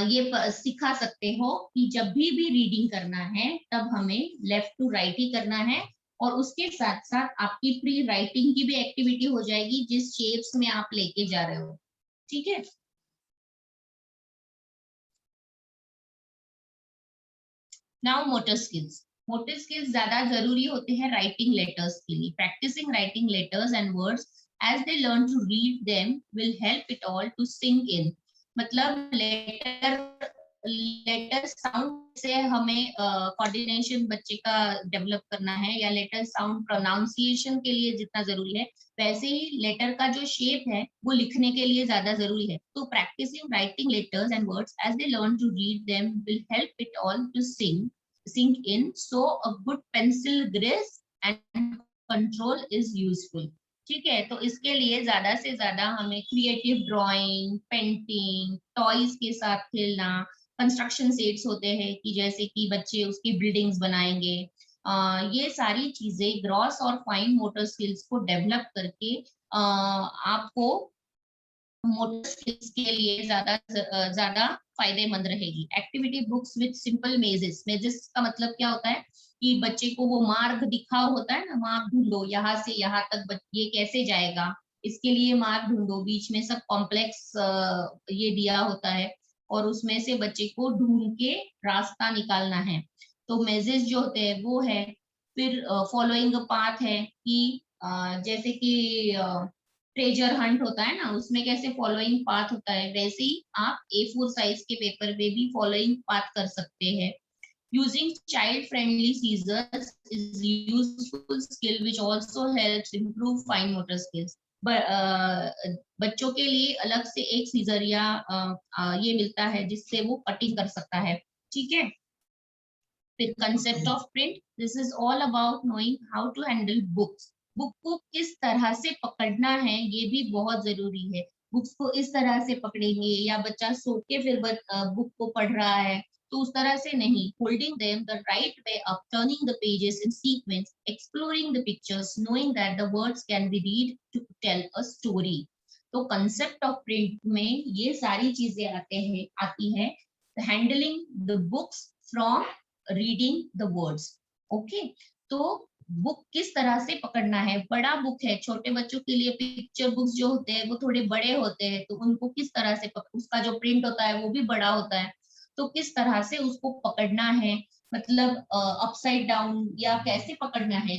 ये सिखा सकते हो कि जब भी रीडिंग करना है तब हमें लेफ्ट टू राइट ही करना है, और उसके साथ साथ आपकी प्री राइटिंग की भी एक्टिविटी हो जाएगी जिस शेप्स में आप लेके जा रहे हो। ठीक है। Now motor skills. Motor skills ज्यादा जरूरी होते हैं राइटिंग लेटर्स के लिए। Practising writing letters and words as they learn to read them will help it all to sink in. मतलब लेटर साउंड से हमें कोऑर्डिनेशन बच्चे का डेवलप करना है, या लेटर साउंड प्रोनाउंसिएशन के लिए जितना जरूरी है, वैसे ही लेटर का जो शेप है वो लिखने के लिए ज्यादा जरूरी है। तो practising writing letters and words as they learn to read them will help it all to sink in, so a good pencil grease and control is useful. ठीक है। तो इसके लिए ज्यादा से ज्यादा हमें क्रिएटिव ड्राइंग, पेंटिंग, टॉयज के साथ खेलना, कंस्ट्रक्शन सेट्स होते हैं कि जैसे कि बच्चे उसकी बिल्डिंग्स बनाएंगे, ये सारी चीजें ग्रॉस और फाइन मोटर स्किल्स को डेवलप करके आपको मोटर स्किल्स के लिए ज्यादा फायदेमंद रहेगी। Activity books with simple mazes. Mazes का मतलब क्या होता है कि बच्चे को वो मार्ग दिखाओ होता है ना, मार्ग ढूंढो, यहाँ से यहाँ तक ये कैसे जाएगा, इसके लिए मार्ग ढूंढो, बीच में सब कॉम्प्लेक्स ये दिया होता है। और उसमें से बच्चे को ढूंढ के रास्ता निकालना है। तो मेजेस जो होते हैं वो है। फिर फॉलोइंग पाथ है कि जैसे कि ट्रेजर हंट होता है ना, उसमें कैसे फॉलोइंग पाथ होता है, वैसे ही आप A4 साइज के पेपर पे भी फॉलोइंग पाथ कर सकते हैं। Using child-friendly scissors is useful skill which also helps improve fine motor skills. बच्चों के लिए अलग से एक सीजर या ये मिलता है जिससे वो कटिंग कर सकता है, ठीक है। फिर concept of print, this is all about knowing how to handle books. Book को किस तरह से पकड़ना है ये भी बहुत जरूरी है। बुक्स को इस तरह से पकड़ेंगे या बच्चा सो के फिर बुक को पढ़ रहा है तो उस तरह से नहीं। Holding them the right way up, turning the pages in sequence, exploring the pictures, knowing that the words can be read to tell a story. तो कंसेप्ट ऑफ प्रिंट में ये सारी चीजें आती है। Handling the books from reading the words, okay. तो book किस तरह से पकड़ना है, बड़ा बुक है, छोटे बच्चों के लिए पिक्चर बुक्स जो होते हैं वो थोड़े बड़े होते हैं, तो उनको किस तरह से उसका जो प्रिंट होता है वो भी बड़ा होता है, तो किस तरह से उसको पकड़ना है, मतलब अपसाइड डाउन या कैसे पकड़ना है,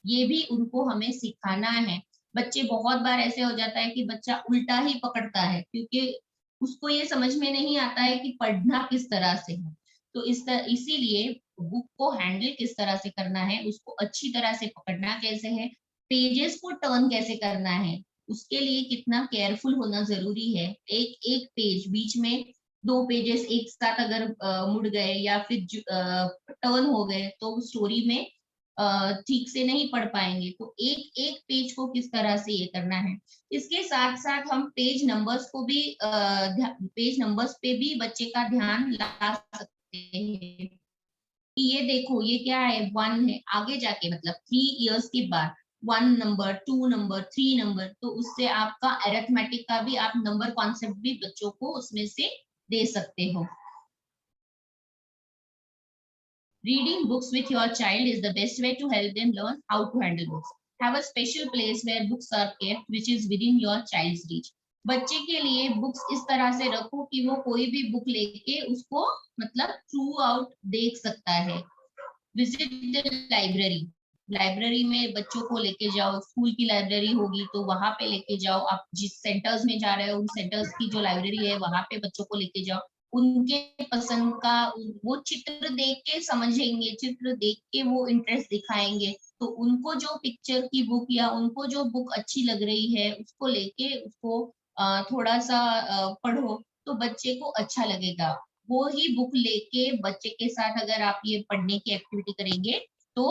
ये भी उनको हमें सिखाना है। बच्चे बहुत बार ऐसे हो जाता है कि बच्चा उल्टा ही पकड़ता है क्योंकि उसको ये समझ में नहीं आता है कि पढ़ना किस तरह से है। तो इसीलिए बुक को हैंडल किस तरह से करना है, उसको अच्छी तरह से पकड़ना कैसे है, पेजेस को टर्न कैसे करना है, उसके लिए कितना केयरफुल होना जरूरी है। एक एक पेज, बीच में 2 पेजेस एक साथ अगर मुड़ गए या फिर टर्न हो गए तो स्टोरी में ठीक से नहीं पढ़ पाएंगे। तो एक एक पेज को किस तरह से ये करना है। इसके साथ साथ हम पेज नंबर्स को भी पेज नंबर्स पे भी बच्चे का ध्यान ला सकते हैं कि ये देखो ये क्या है, 1 है, आगे जाके मतलब 3 इयर्स के बाद 1 नंबर, 2 नंबर, 3 नंबर, तो उससे आपका अरिथमेटिक का भी आप नंबर कॉन्सेप्ट भी बच्चों को उसमें से दे सकते हो। Reading books with your child is the best way to help them learn how to handle books. Have a special place where books are kept which is within your child's reach. बच्चे के लिए books इस तरह से रखो कि वो कोई भी बुक लेके उसको मतलब थ्रू आउट देख सकता है। विजिट द लाइब्रेरी, लाइब्रेरी में बच्चों को लेके जाओ, स्कूल की लाइब्रेरी होगी तो वहां पे लेके जाओ, आप जिस सेंटर्स में जा रहे हो उन सेंटर्स की जो लाइब्रेरी है वहां पे बच्चों को लेके जाओ। उनके पसंद का वो चित्र देख के समझेंगे, चित्र देख के वो इंटरेस्ट दिखाएंगे, तो उनको जो पिक्चर की बुक या उनको जो बुक अच्छी लग रही है उसको लेके उसको थोड़ा सा पढ़ो तो बच्चे को अच्छा लगेगा। वो ही बुक लेके बच्चे के साथ अगर आप ये पढ़ने की एक्टिविटी करेंगे तो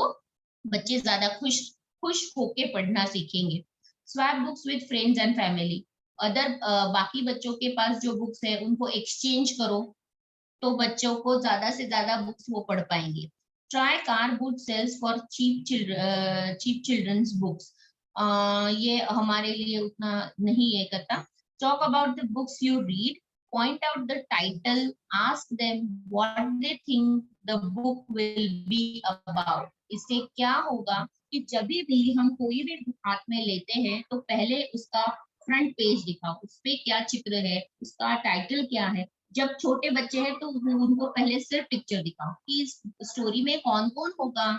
बच्चे ज्यादा खुश होके पढ़ना सीखेंगे। Swap books with friends and family, other बाकी बच्चों के पास जो बुक्स है उनको एक्सचेंज करो तो बच्चों को ज्यादा से ज्यादा बुक्स वो पढ़ पाएंगे। Try car good sales for cheap childrens books, ये हमारे लिए उतना नहीं ये करता। Talk about the books you read, point out the title, ask them what they think the book will be about. इससे क्या होगा कि जब भी हम कोई भी बुक हाथ में लेते हैं तो पहले उसका फ्रंट पेज दिखाओ, उस पे क्या चित्र है, उसका टाइटल क्या है। जब छोटे बच्चे हैं तो उनको पहले सिर्फ पिक्चर दिखाओ कि इस स्टोरी में कौन कौन होगा,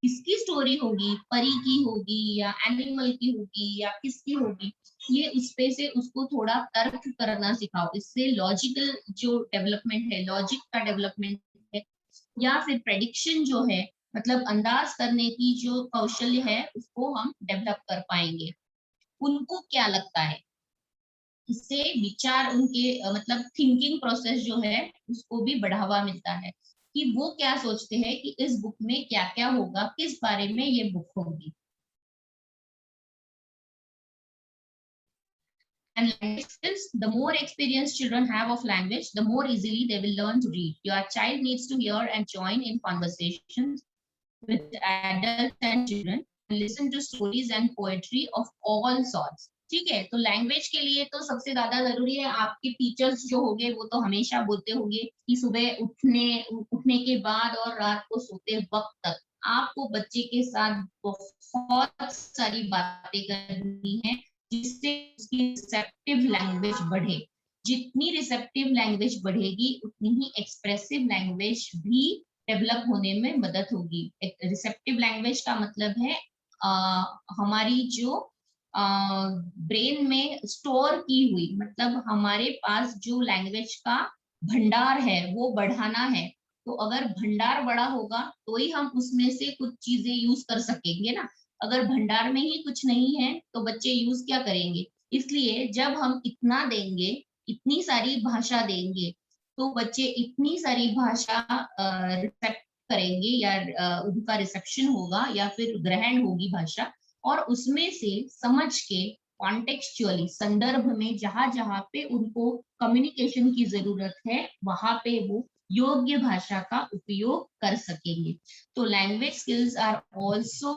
किसकी स्टोरी होगी, परी की होगी या एनिमल की होगी या किसकी होगी, ये उस पे से उसको थोड़ा तर्क करना सिखाओ। इससे लॉजिकल जो डेवलपमेंट है, लॉजिक का डेवलपमेंट है या फिर प्रेडिक्शन जो है मतलब अंदाज करने की जो कौशल्य है उसको हम डेवलप कर पाएंगे। उनको क्या लगता है, इससे विचार उनके मतलब थिंकिंग प्रोसेस जो है उसको भी बढ़ावा मिलता है कि वो क्या सोचते हैं कि इस बुक में क्या क्या होगा, किस बारे में ये बुक होगी। And language skills, the more experience children have of language, the more easily they will learn to read. Your child needs to hear and join in conversations with adults and children, and listen to stories and poetry of all sorts. ठीक है, तो language के लिए तो सबसे ज्यादा जरूरी है, आपके टीचर्स जो होंगे वो तो हमेशा बोलते होंगे कि सुबह उठने के बाद और रात को सोते वक्त तक आपको बच्चे के साथ बहुत सारी बातें करनी है जिससे उसकी रिसेप्टिव लैंग्वेज बढ़े। जितनी रिसेप्टिव लैंग्वेज बढ़ेगी उतनी ही एक्सप्रेसिव लैंग्वेज भी डेवलप होने में मदद होगी। रिसेप्टिव लैंग्वेज का मतलब है हमारी जो ब्रेन में स्टोर की हुई, मतलब हमारे पास जो लैंग्वेज का भंडार है वो बढ़ाना है। तो अगर भंडार बड़ा होगा तो ही हम उसमें से कुछ चीजें यूज कर सकेंगे ना। अगर भंडार में ही कुछ नहीं है तो बच्चे यूज क्या करेंगे। इसलिए जब हम इतना देंगे, इतनी सारी भाषा देंगे, तो बच्चे इतनी सारी भाषा रिसेप्ट करेंगे या उनका रिसेप्शन होगा या फिर ग्रहण होगी भाषा, और उसमें से समझ के कॉन्टेक्चुअली संदर्भ में जहां जहां पे उनको कम्युनिकेशन की जरूरत है वहां पे वो योग्य भाषा का उपयोग कर सकेंगे। तो language skills are also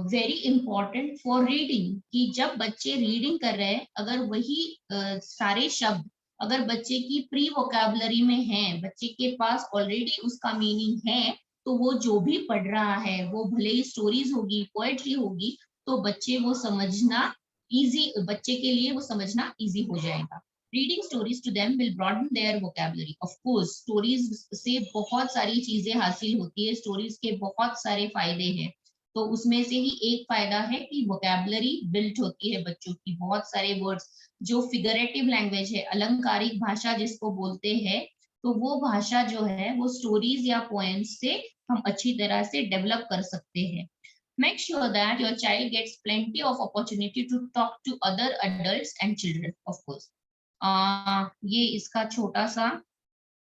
very important for reading, कि जब बच्चे रीडिंग कर रहे हैं अगर वही सारे शब्द अगर बच्चे की प्री वोकैबुलरी में है, बच्चे के पास ऑलरेडी उसका मीनिंग है, तो वो जो भी पढ़ रहा है वो भले ही स्टोरीज होगी, पोएट्री होगी, तो बच्चे वो समझना इजी, बच्चे के लिए वो समझना इजी हो जाएगा। Reading stories to them will broaden their vocabulary. Of course stories से बहुत सारी चीजें हासिल होती है, स्टोरीज के बहुत सारे फायदे हैं। तो उसमें से ही एक फायदा है कि वोकैबुलरी बिल्ट होती है बच्चों की, बहुत सारे वर्ड्स जो फिगरेटिव लैंग्वेज है, अलंकारिक भाषा जिसको बोलते हैं, तो वो भाषा जो है वो स्टोरीज या पोएम्स से हम अच्छी तरह से डेवलप कर सकते हैं। Make sure that your child gets plenty of opportunity to talk to other adults and children, of course. ये इसका छोटा सा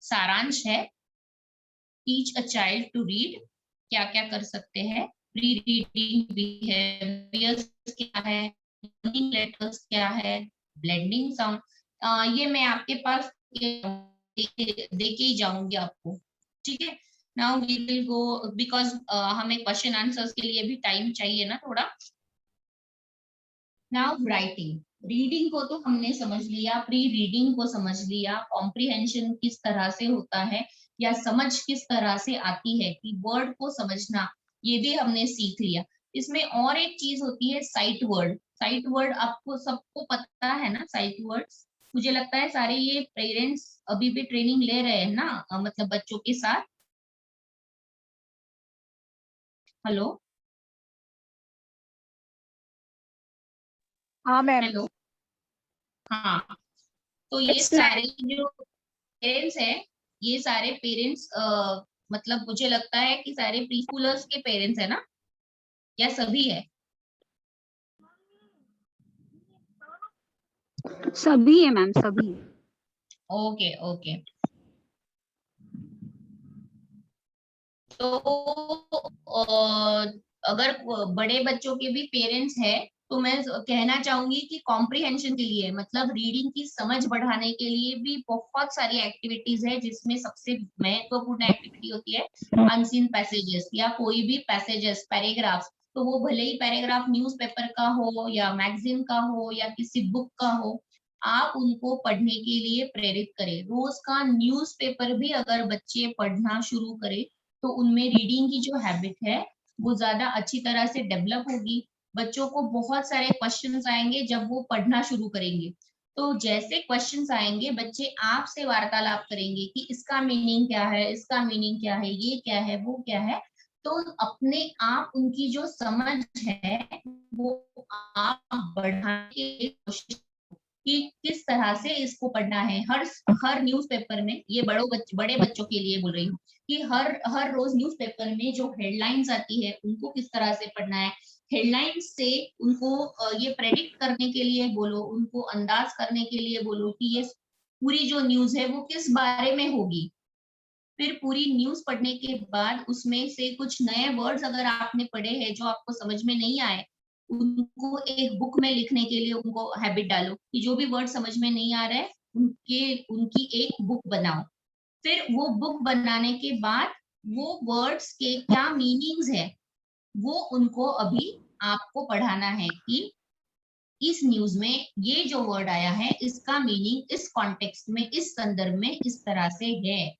सारांश है। Teach a child to read, क्या क्या कर सकते हैं। प्री रीडिंग बिहेवियर्स क्या है, लर्निंग लेटर्स क्या है, ब्लेंडिंग साउंड, ये मैं आपके पास देके ही जाऊंगी आपको, ठीक है। Now we will go, because हमें क्वेश्चन आंसर्स के लिए भी टाइम चाहिए ना थोड़ा। नाउ राइटिंग, रीडिंग को तो हमने समझ लिया, प्री रीडिंग को समझ लिया, कॉम्प्रिहेंशन किस तरह से होता है या समझ किस तरह से आती है, कि वर्ड को समझना, ये भी हमने सीख लिया। इसमें और एक चीज होती है साइट वर्ड। साइट वर्ड आपको सबको पता है ना, साइट वर्ड्स। मुझे लगता है सारे ये पेरेंट्स अभी भी ट्रेनिंग ले रहे हैं ना, मतलब बच्चों के साथ। हेलो हाँ मैम। हेलो, हाँ, तो ये सारे जो पेरेंट्स है, ये सारे पेरेंट्स मतलब मुझे लगता है कि सारे प्री स्कूलर्स के पेरेंट्स है ना, या सभी है? सभी है मैम, सभी। ओके ओके, तो अगर बड़े बच्चों के भी पेरेंट्स है तो मैं कहना चाहूंगी कि कॉम्प्रिहेंशन के लिए, मतलब रीडिंग की समझ बढ़ाने के लिए भी बहुत सारी एक्टिविटीज है, जिसमें सबसे महत्वपूर्ण एक्टिविटी होती है अनसीन पैसेजेस, या कोई भी पैसेजेस, पैराग्राफ। तो वो भले ही पैराग्राफ न्यूज़पेपर का हो या मैगजीन का हो या किसी बुक का हो, आप उनको पढ़ने के लिए प्रेरित करें। रोज का न्यूज़पेपर भी अगर बच्चे पढ़ना शुरू करें तो उनमें रीडिंग की जो हैबिट है वो ज्यादा अच्छी तरह से डेवलप होगी। बच्चों को बहुत सारे क्वेश्चंस आएंगे जब वो पढ़ना शुरू करेंगे, तो जैसे क्वेश्चंस आएंगे बच्चे आपसे वार्तालाप करेंगे कि इसका मीनिंग क्या है, इसका मीनिंग क्या है, ये क्या है, वो क्या है। तो अपने आप उनकी जो समझ है वो आप बढ़ाने की कोशिश कि किस तरह से इसको पढ़ना है। हर न्यूज़पेपर में, ये बड़े बच्चों के लिए बोल रही हूँ, कि हर रोज न्यूज़पेपर में जो हेडलाइंस आती है उनको किस तरह से पढ़ना है। हेडलाइंस से उनको ये प्रेडिक्ट करने के लिए बोलो, उनको अंदाज करने के लिए बोलो कि ये पूरी जो न्यूज है वो किस बारे में होगी। फिर पूरी न्यूज पढ़ने के बाद उसमें से कुछ नए वर्ड्स अगर आपने पढ़े हैं जो आपको समझ में नहीं आए, उनको एक बुक में लिखने के लिए उनको हैबिट डालो कि जो भी वर्ड समझ में नहीं आ रहा है उनकी एक बुक बनाओ। फिर वो बुक बनाने के बाद वो वर्ड्स के क्या मीनिंग्स है वो उनको अभी आपको पढ़ाना है कि इस न्यूज में ये जो वर्ड आया है इसका मीनिंग इस कॉन्टेक्स्ट में, इस संदर्भ में इस तरह से है।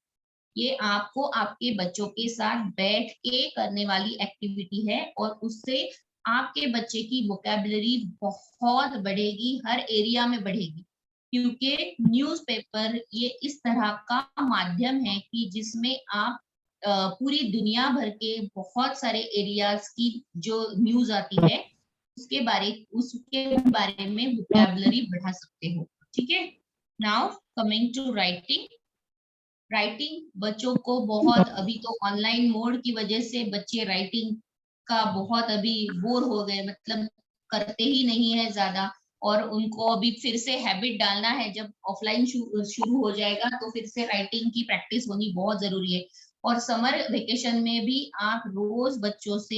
ये आपको आपके बच्चों के साथ बैठ के करने वाली एक्टिविटी है, और उससे आपके बच्चे की वोकैबुलरी बहुत बढ़ेगी, हर एरिया में बढ़ेगी। क्योंकि न्यूज़पेपर ये इस तरह का माध्यम है कि जिसमें आप पूरी दुनिया भर के बहुत सारे एरियाज की जो न्यूज आती है उसके बारे में वोकैबुलरी बढ़ा सकते हो। ठीक है, नाउ कमिंग टू राइटिंग बच्चों को बहुत, अभी तो ऑनलाइन मोड की वजह से बच्चे राइटिंग का बहुत अभी बोर हो गए, मतलब करते ही नहीं है ज्यादा, और उनको अभी फिर से हैबिट डालना है। जब ऑफलाइन शुरू हो जाएगा तो फिर से राइटिंग की प्रैक्टिस होनी बहुत जरूरी है। और समर वेकेशन में भी आप रोज बच्चों से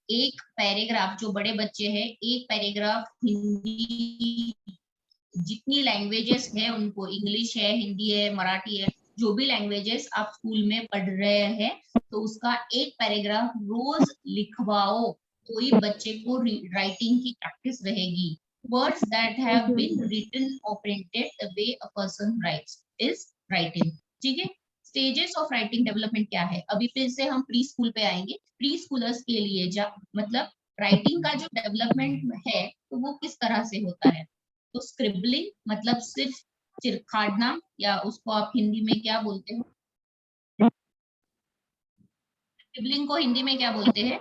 एक पैराग्राफ, जो बड़े बच्चे हैं, एक पैराग्राफ हिंदी, जितनी लैंग्वेजेस है उनको, इंग्लिश है, हिंदी है, मराठी है, जो भी लैंग्वेजेस आप स्कूल में पढ़ रहे हैं, तो उसका एक पैराग्राफ रोज लिखवाओ, तो ही बच्चे को राइटिंग की प्रैक्टिस रहेगी। Words that have been written और printed, the way a person writes is writing. ठीक है, स्टेजेस ऑफ राइटिंग डेवलपमेंट क्या है, अभी फिर से हम प्री स्कूल पे आएंगे। प्री स्कूलर्स के लिए मतलब राइटिंग का जो डेवलपमेंट है तो वो किस तरह से होता है। तो स्क्रिबलिंग मतलब सिर्फ चिरखाड़ना, या उसको आप हिंदी में क्या बोलते हो, स्क्रिबलिंग को हिंदी में क्या बोलते हैं?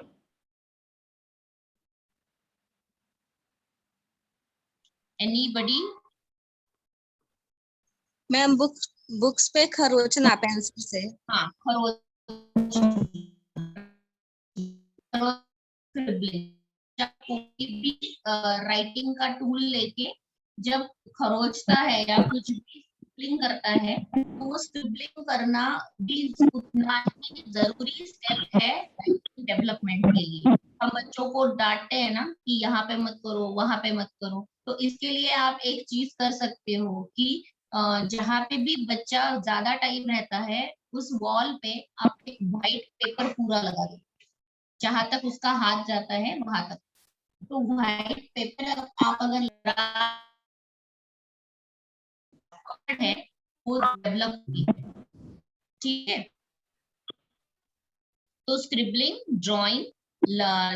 एनीबडी? मैम बुक्स पे खरोचना पेंसिल से। हाँ, कोई भी राइटिंग का टूल लेके जब खरोचता है या कुछ भी स्क्रिबलिंग करता है, तो वो स्क्रिबलिंग करना भी उतना ही जरूरी स्टेप है डेवलपमेंट के लिए। हम बच्चों को डांटते हैं ना कि यहाँ पे मत करो, वहां पे मत करो, तो इसके लिए आप एक चीज कर सकते हो कि जहाँ पे भी बच्चा ज्यादा टाइम रहता है उस वॉल पे आप एक व्हाइट पेपर पूरा लगा दो, जहां तक उसका हाथ जाता है वहां तक। तो व्हाइट पेपर आप अगर लगा है वो डेवलप होती है। ठीक है, तो scribbling, drawing,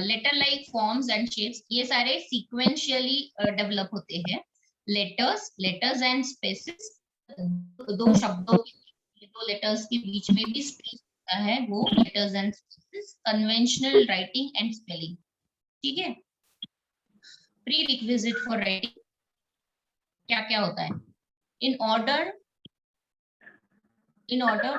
letter like forms and shapes, ये सारे सीक्वेंशियली डेवलप होते हैं। लेटर्स एंड स्पेसेस, दो शब्दों के, दो लेटर्स के बीच में भी स्पेस होता है, वो letters and spaces. Conventional writing and spelling. ठीक है, प्री रिक्विजिट फॉर राइटिंग क्या क्या होता है? in order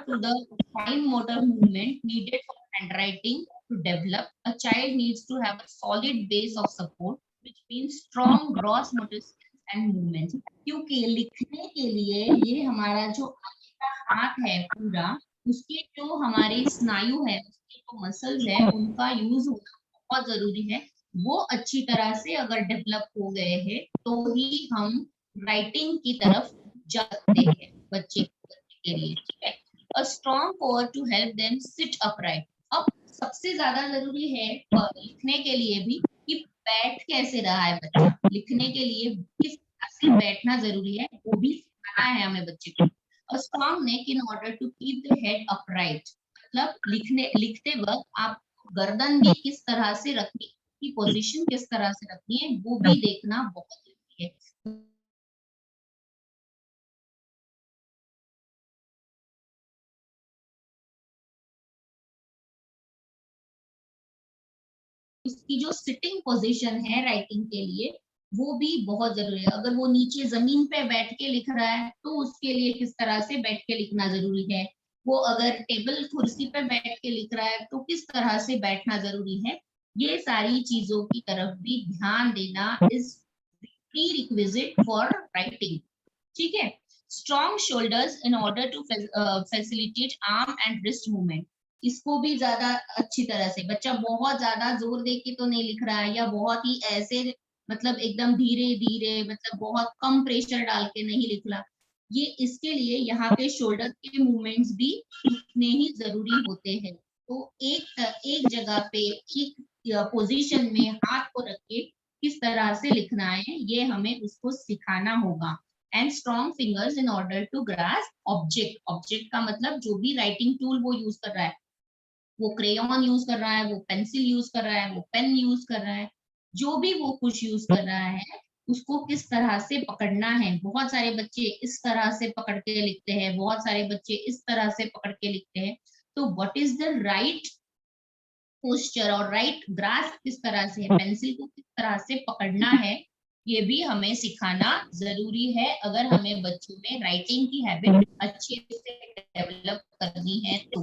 to the fine motor movement needed for handwriting to develop, a child needs to have a solid base of support, which means strong gross motor skills and movements। क्योंकि लिखने के लिए ये हमारा जो आगे का हाथ है पूरा, उसके जो हमारे स्नायु है, उसके जो मसल्स है, उनका यूज होना बहुत जरूरी है। वो अच्छी तरह से अगर डेवलप हो गए हैं तो ही हम राइटिंग की तरफ जा सकते हैं बच्चे के लिए। ठीक है, a strong core to help them sit upright. अब सबसे ज्यादा जरूरी है लिखने के लिए भी कि बैठ कैसे रहा है बच्चा, लिखने के लिए किस तरह से बैठना जरूरी है, वो भी सिखाना है हमें बच्चे को। A strong neck in order to keep the head upright, मतलब लिखते वक्त आप गर्दन भी किस तरह से रखनी, की पोजीशन किस तरह से रखनी है, वो भी देखना बहुत जरूरी है। उसकी जो सिटिंग पोजीशन है राइटिंग के लिए वो भी बहुत जरूरी है। अगर वो नीचे जमीन पे बैठ के लिख रहा है तो उसके लिए किस तरह से बैठ के लिखना जरूरी है, वो अगर टेबल कुर्सी पे बैठ के लिख रहा है तो किस तरह से बैठना जरूरी है, ये सारी चीजों की तरफ भी ध्यान देना is prerequisite for writing. ठीक है, strong shoulders in order to facilitate arm and wrist movement. इसको भी ज्यादा अच्छी तरह से, बच्चा बहुत ज्यादा जोर दे के तो नहीं लिख रहा है, या बहुत ही ऐसे मतलब एकदम धीरे धीरे, मतलब बहुत कम प्रेशर डाल के नहीं लिख रहा, ये इसके लिए यहाँ पे शोल्डर के मूवमेंट्स भी उतने ही जरूरी होते हैं। तो एक जगह पे एक पोजीशन में हाथ को रख के किस तरह से लिखना है ये हमें उसको सिखाना होगा। And strong fingers in order to grasp object. Object का मतलब जो भी राइटिंग टूल वो यूज कर रहा है, वो क्रेयॉन यूज कर रहा है, वो पेंसिल यूज कर रहा है, वो पेन यूज कर रहा है, जो भी वो कुछ यूज कर रहा है, उसको किस तरह से पकड़ना है। बहुत सारे बच्चे इस तरह से पकड़ के लिखते हैं, बहुत सारे बच्चे इस तरह से पकड़ के लिखते हैं। तो what is the right posture और राइट ग्रास्प किस तरह से है, पेंसिल को किस तरह से पकड़ना है, ये भी हमें सिखाना जरूरी है अगर हमें बच्चों में राइटिंग की हैबिट अच्छे से डेवलप करनी है। तो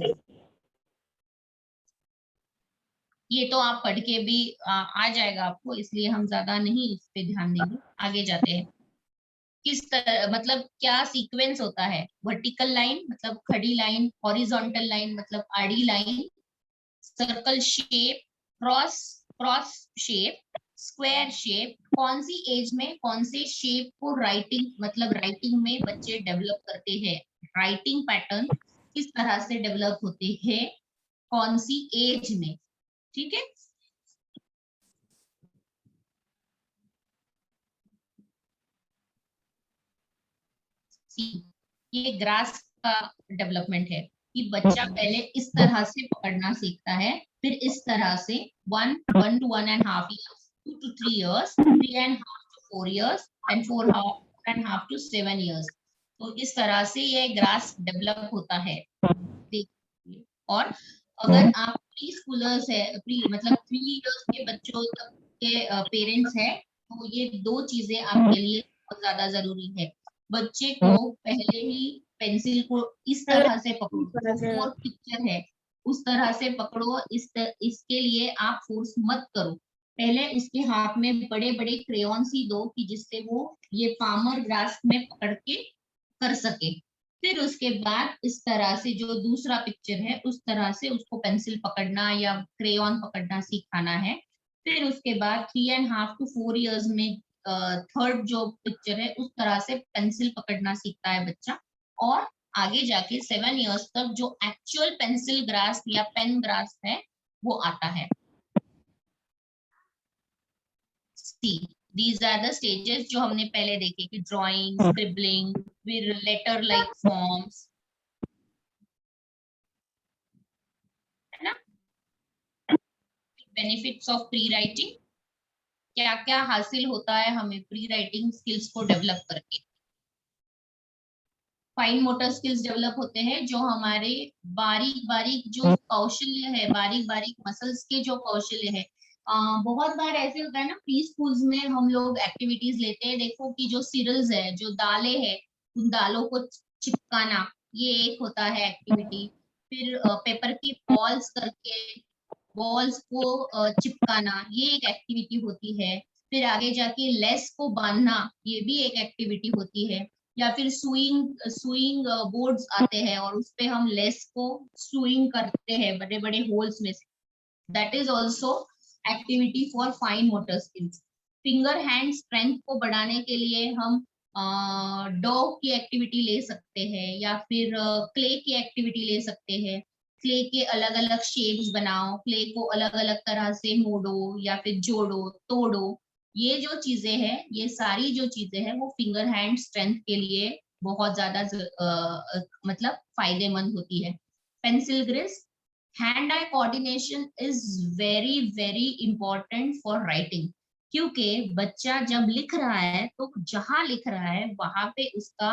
ये तो आप पढ़ के भी आ जाएगा आपको, इसलिए हम ज्यादा नहीं इस पे ध्यान देंगे। आगे जाते हैं। किस तरह मतलब क्या सीक्वेंस होता है। वर्टिकल लाइन मतलब खड़ी लाइन, हॉरिजॉन्टल लाइन मतलब आड़ी line, circle shape, cross cross shape, square shape. कौन सी एज में कौन से शेप को राइटिंग मतलब राइटिंग में बच्चे डेवलप करते हैं, राइटिंग पैटर्न किस तरह से डेवलप होते हैं, कौन सी एज में। ठीक है। ये ग्रास्प का डेवलपमेंट है कि बच्चा पहले इस तरह से पकड़ना सीखता है, फिर इस तरह से 1 to 1.5 years, 2 to 3 years, 3.5 to 4 years and 4.5 to 7 years। तो इस तरह से ये ग्रास्प डेवलप होता है। देखिए, और अगर आप प्री स्कूलर्स है, मतलब 3 years के बच्चों तक के पेरेंट्स है, तो ये दो चीजें आपके लिए बहुत ज्यादा जरूरी है। बच्चे को पहले ही पेंसिल को इस तरह से पकड़ो, जो पिक्चर है उस तरह से पकड़ो। इसके लिए आप फोर्स मत करो। पहले उसके हाथ में बड़े बड़े क्रेयॉन्स ही दो कि जिससे वो ये पामर ग्रास्प में पकड़ के कर सके। फिर उसके बाद इस तरह से जो दूसरा पिक्चर है उस तरह से उसको पेंसिल पकड़ना या क्रेयॉन पकड़ना सिखाना है। फिर उसके बाद 3.5 to 4 years में थर्ड जो पिक्चर है उस तरह से पेंसिल पकड़ना सीखता है बच्चा। और आगे जाके 7 years तक जो एक्चुअल पेंसिल ग्रास्प या पेन ग्रास्प है वो आता है। These are the stages जो हमने पहले देखे कि ड्राइंग, स्क्रिबलिंग, फिर लेटर लाइक फॉर्म्स, है ना। बेनिफिट्स ऑफ प्री राइटिंग, क्या क्या हासिल होता है हमें प्री राइटिंग स्किल्स को डेवलप करके। फाइन मोटर स्किल्स डेवलप होते हैं, जो हमारे बारीक बारीक जो कौशल्य है, बारीक बारीक मसल्स के जो कौशल्य है। बहुत बार ऐसे होता है ना, प्री स्कूल्स में हम लोग एक्टिविटीज लेते हैं। देखो कि जो सीरियल्स है, जो दालें है, उन दालों को चिपकाना, ये एक होता है एक्टिविटी। फिर पेपर की बॉल्स करके बॉल्स को चिपकाना, ये एक एक्टिविटी होती है। फिर आगे जाके लेस को बांधना, ये भी एक एक्टिविटी होती है। या फिर सुइंग बोर्ड्स आते हैं और उस पे हम लेस को सुइंग करते हैं बड़े बड़े होल्स में से, that is also activity for fine motor skills. Finger hand strength को बढ़ाने के लिए हम डॉग की एक्टिविटी ले सकते हैं या फिर क्ले की एक्टिविटी ले सकते हैं। क्ले के अलग अलग शेप्स बनाओ, क्ले को अलग अलग तरह से मोड़ो या फिर जोड़ो तोड़ो। ये जो चीजें हैं, ये सारी जो चीजें हैं वो फिंगर हैंड स्ट्रेंथ के लिए बहुत ज्यादा मतलब फायदेमंद होती है। Pencil grips, hand eye coordination is very very important for writing, क्योंकि बच्चा जब लिख रहा है तो जहां लिख रहा है वहां पे उसका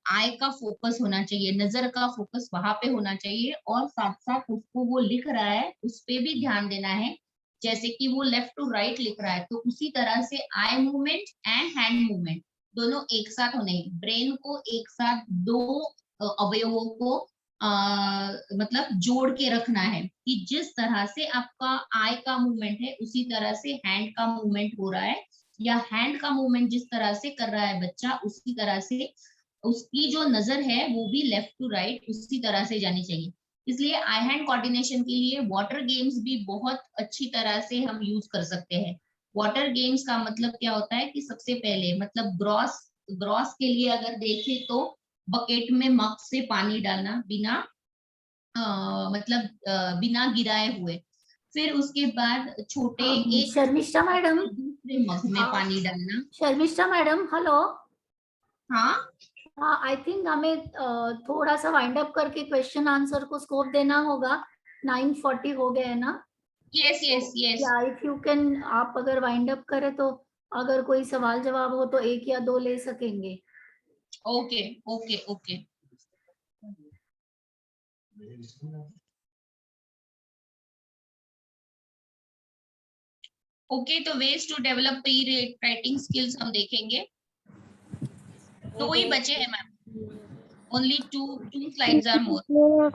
आई का फोकस होना चाहिए, नजर का फोकस वहां पे होना चाहिए। और साथ साथ उसको वो लिख रहा है उस पे भी ध्यान देना है। जैसे कि वो लेफ्ट टू राइट लिख रहा है तो उसी तरह से eye movement and hand movement दोनों एक साथ होने, ब्रेन को एक साथ दो अवयवों को मतलब जोड़ के रखना है कि जिस तरह से आपका आई का मूवमेंट है उसी तरह से हैंड का मूवमेंट हो रहा है, या हैंड का मूवमेंट जिस तरह से कर रहा है बच्चा उसी तरह से उसकी जो नजर है वो भी लेफ्ट टू राइट उसी तरह से जानी चाहिए। इसलिए आई हैंड कोऑर्डिनेशन के लिए वाटर गेम्स भी बहुत अच्छी तरह से हम यूज कर सकते हैं। वाटर गेम्स का मतलब क्या होता है कि सबसे पहले मतलब ग्रॉस के लिए अगर देखें तो बकेट में मग से पानी डालना बिना बिना गिराए हुए। फिर उसके बाद छोटे एक शर्मिष्ठा मैडम, दूसरे मग में पानी डालना। Sharmishtha madam, hello. हाँ आई थिंक हमें थोड़ा सा वाइंड अप करके क्वेश्चन आंसर को स्कोप देना होगा। 9:40 हो गए है ना। यस यस यस, या इफ यू कैन, आप अगर वाइंड अप करें तो अगर कोई सवाल जवाब हो तो 1 या 2 ले सकेंगे। Okay okay okay. ओके, तो ways to develop pre writing skills हम देखेंगे। 2 ही बचे हैं ma'am, only two slides are more।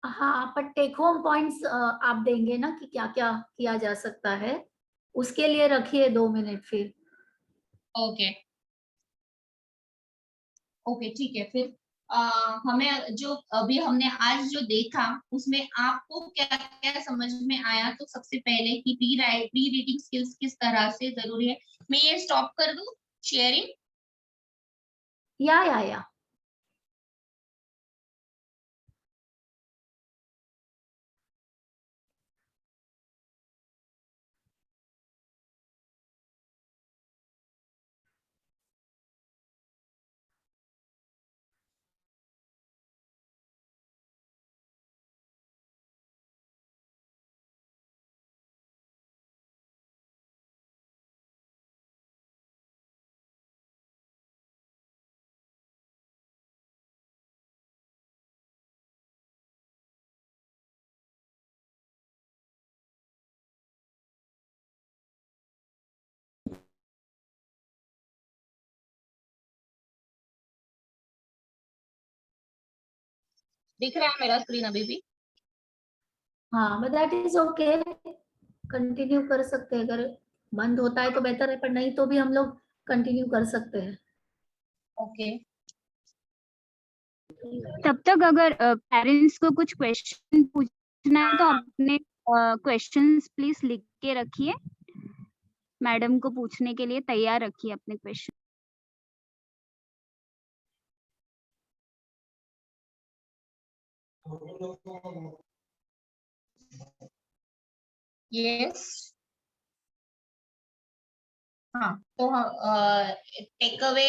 हाँ, पर टेक होम पॉइंट्स आप देंगे ना कि क्या क्या किया जा सकता है, उसके लिए रखिए 2 मिनट फिर। ओके ओके ठीक है। फिर हमें जो अभी हमने आज जो देखा उसमें आपको क्या क्या समझ में आया? तो सबसे पहले कि प्री रीडिंग स्किल्स किस तरह से जरूरी है। मैं ये स्टॉप कर दूं शेयरिंग? या दिख रहा है मेरा स्क्रीन अभी भी? हाँ, but that is okay, continue कर सकते हैं। अगर बंद होता है तो बेहतर है, पर नहीं तो भी हम लोग कंटिन्यू कर सकते हैं। ओके तब तक अगर पेरेंट्स को कुछ क्वेश्चन पूछना है तो अपने क्वेश्चंस प्लीज लिख के रखिए, मैडम को पूछने के लिए तैयार रखिए अपने क्वेश्चन। यस हाँ, तो टेक अवे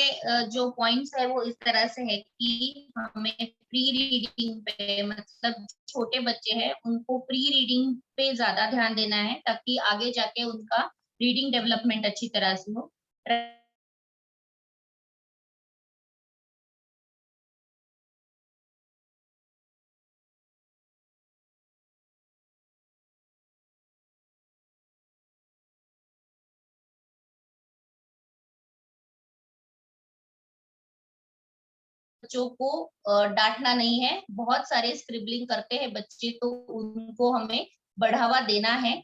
जो पॉइंट्स है वो इस तरह से है कि हमें प्री रीडिंग पे, मतलब छोटे बच्चे हैं उनको प्री रीडिंग पे ज्यादा ध्यान देना है ताकि आगे जाके उनका रीडिंग डेवलपमेंट अच्छी तरह से हो। बच्चों को डांटना नहीं है, बहुत सारे स्क्रिबलिंग करते हैं बच्चे, तो उनको हमें बढ़ावा देना है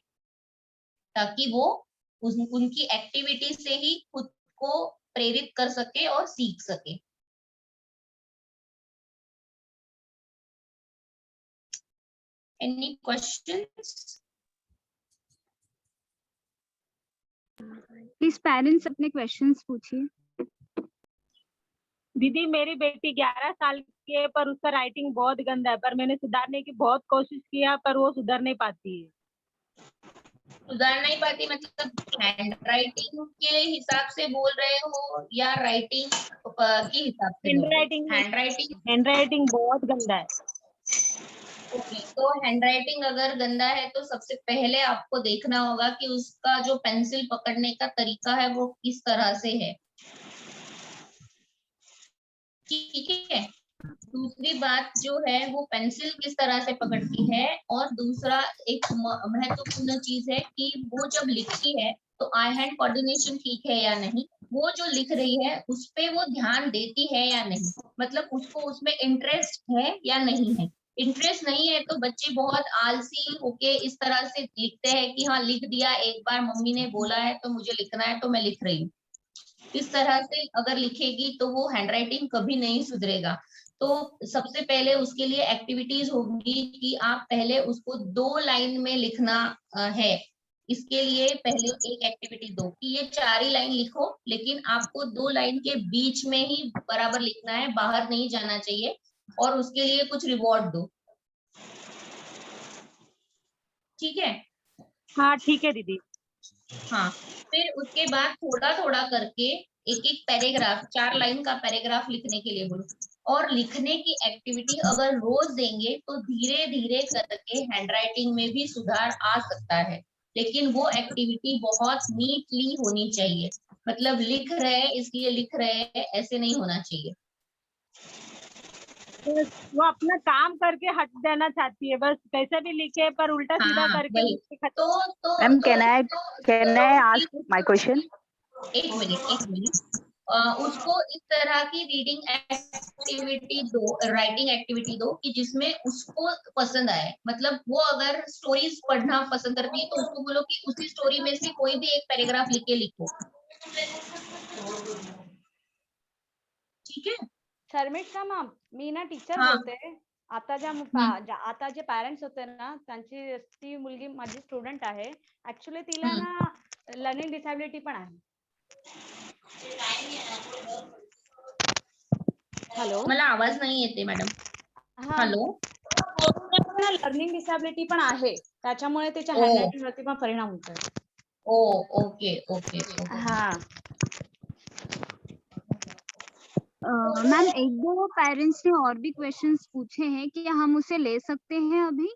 ताकि वो उनकी एक्टिविटी से ही खुद को प्रेरित कर सके और सीख सके। Any questions? प्लीज पेरेंट्स अपने क्वेश्चंस पूछिए। दीदी मेरी बेटी 11 साल की है पर उसका राइटिंग बहुत गंदा है, पर मैंने सुधारने की बहुत कोशिश किया पर वो सुधर नहीं पाती है। सुधार नहीं पाती मतलब हैंड राइटिंग के हिसाब से बोल रहे हो या राइटिंग के हिसाब से? हैंड राइटिंग बहुत गंदा है। ओके, तो हैंड राइटिंग अगर गंदा है तो सबसे पहले आपको देखना होगा कि उसका जो पेंसिल पकड़ने का तरीका है वो किस तरह से है। ठीक है, दूसरी बात जो है वो पेंसिल किस तरह से पकड़ती है, और दूसरा एक महत्वपूर्ण चीज है कि वो जब लिखती है तो आई हैंड कोऑर्डिनेशन ठीक है या नहीं, वो जो लिख रही है उस पे वो ध्यान देती है या नहीं, मतलब उसको उसमें इंटरेस्ट है या नहीं है। इंटरेस्ट नहीं है तो बच्चे बहुत आलसी होके इस तरह से लिखते हैं कि हाँ लिख दिया, एक बार मम्मी ने बोला है तो मुझे लिखना है तो मैं लिख रही हूँ। इस तरह से अगर लिखेगी तो वो हैंडराइटिंग कभी नहीं सुधरेगा। तो सबसे पहले उसके लिए एक्टिविटीज होगी कि आप पहले उसको 2 लाइन में लिखना है। इसके लिए पहले एक एक्टिविटी दो कि ये 4 ही लाइन लिखो, लेकिन आपको 2 लाइन के बीच में ही बराबर लिखना है, बाहर नहीं जाना चाहिए, और उसके लिए कुछ रिवॉर्ड दो। ठीक है? हाँ ठीक है दीदी। हाँ, फिर उसके बाद थोड़ा थोड़ा करके एक एक पैराग्राफ, 4 लाइन का पैराग्राफ लिखने के लिए बोलो। और लिखने की एक्टिविटी अगर रोज देंगे तो धीरे धीरे करके हैंडराइटिंग में भी सुधार आ सकता है। लेकिन वो एक्टिविटी बहुत नीटली होनी चाहिए। मतलब लिख रहे हैं इसलिए लिख रहे हैं, ऐसे नहीं होना चाहिए। वो अपना काम करके हट जाना चाहती है, बस कैसे भी लिखे पर उल्टा सीधा हाँ करके वही। तो ma'am can I ask my question? एक मिनट उसको इस तरह की रीडिंग एक्टिविटी दो, राइटिंग एक्टिविटी दो कि जिसमें उसको पसंद आए। मतलब वो अगर स्टोरीज पढ़ना पसंद करती है तो उसको बोलो कि उसी स्टोरी में से कोई भी एक पैराग्राफ लिख के लिखो। ठीक है शर्मिष्ठा मॅम, मी ना टीचर हाँ। बोलते. आता आता जे पॅरेंट्स होते ना, त्यांची ती मुलगी माझी स्टुडंट आहे. ऍक्च्युली तिला ना लर्निंग डिसॅबिलिटी पण आहे. हॅलो, मला आवाज नाही येते मॅडम. हॅलो, लर्निंग डिसॅबिलिटी पण आहे, त्याच्यामुळे त्याच्या हँडरायटिंग वरती पण परिणाम होतोय. Okay okay okay. हा मैम एक दो पेरेंट्स ने और भी क्वेश्चंस पूछे हैं कि हम उसे ले सकते हैं अभी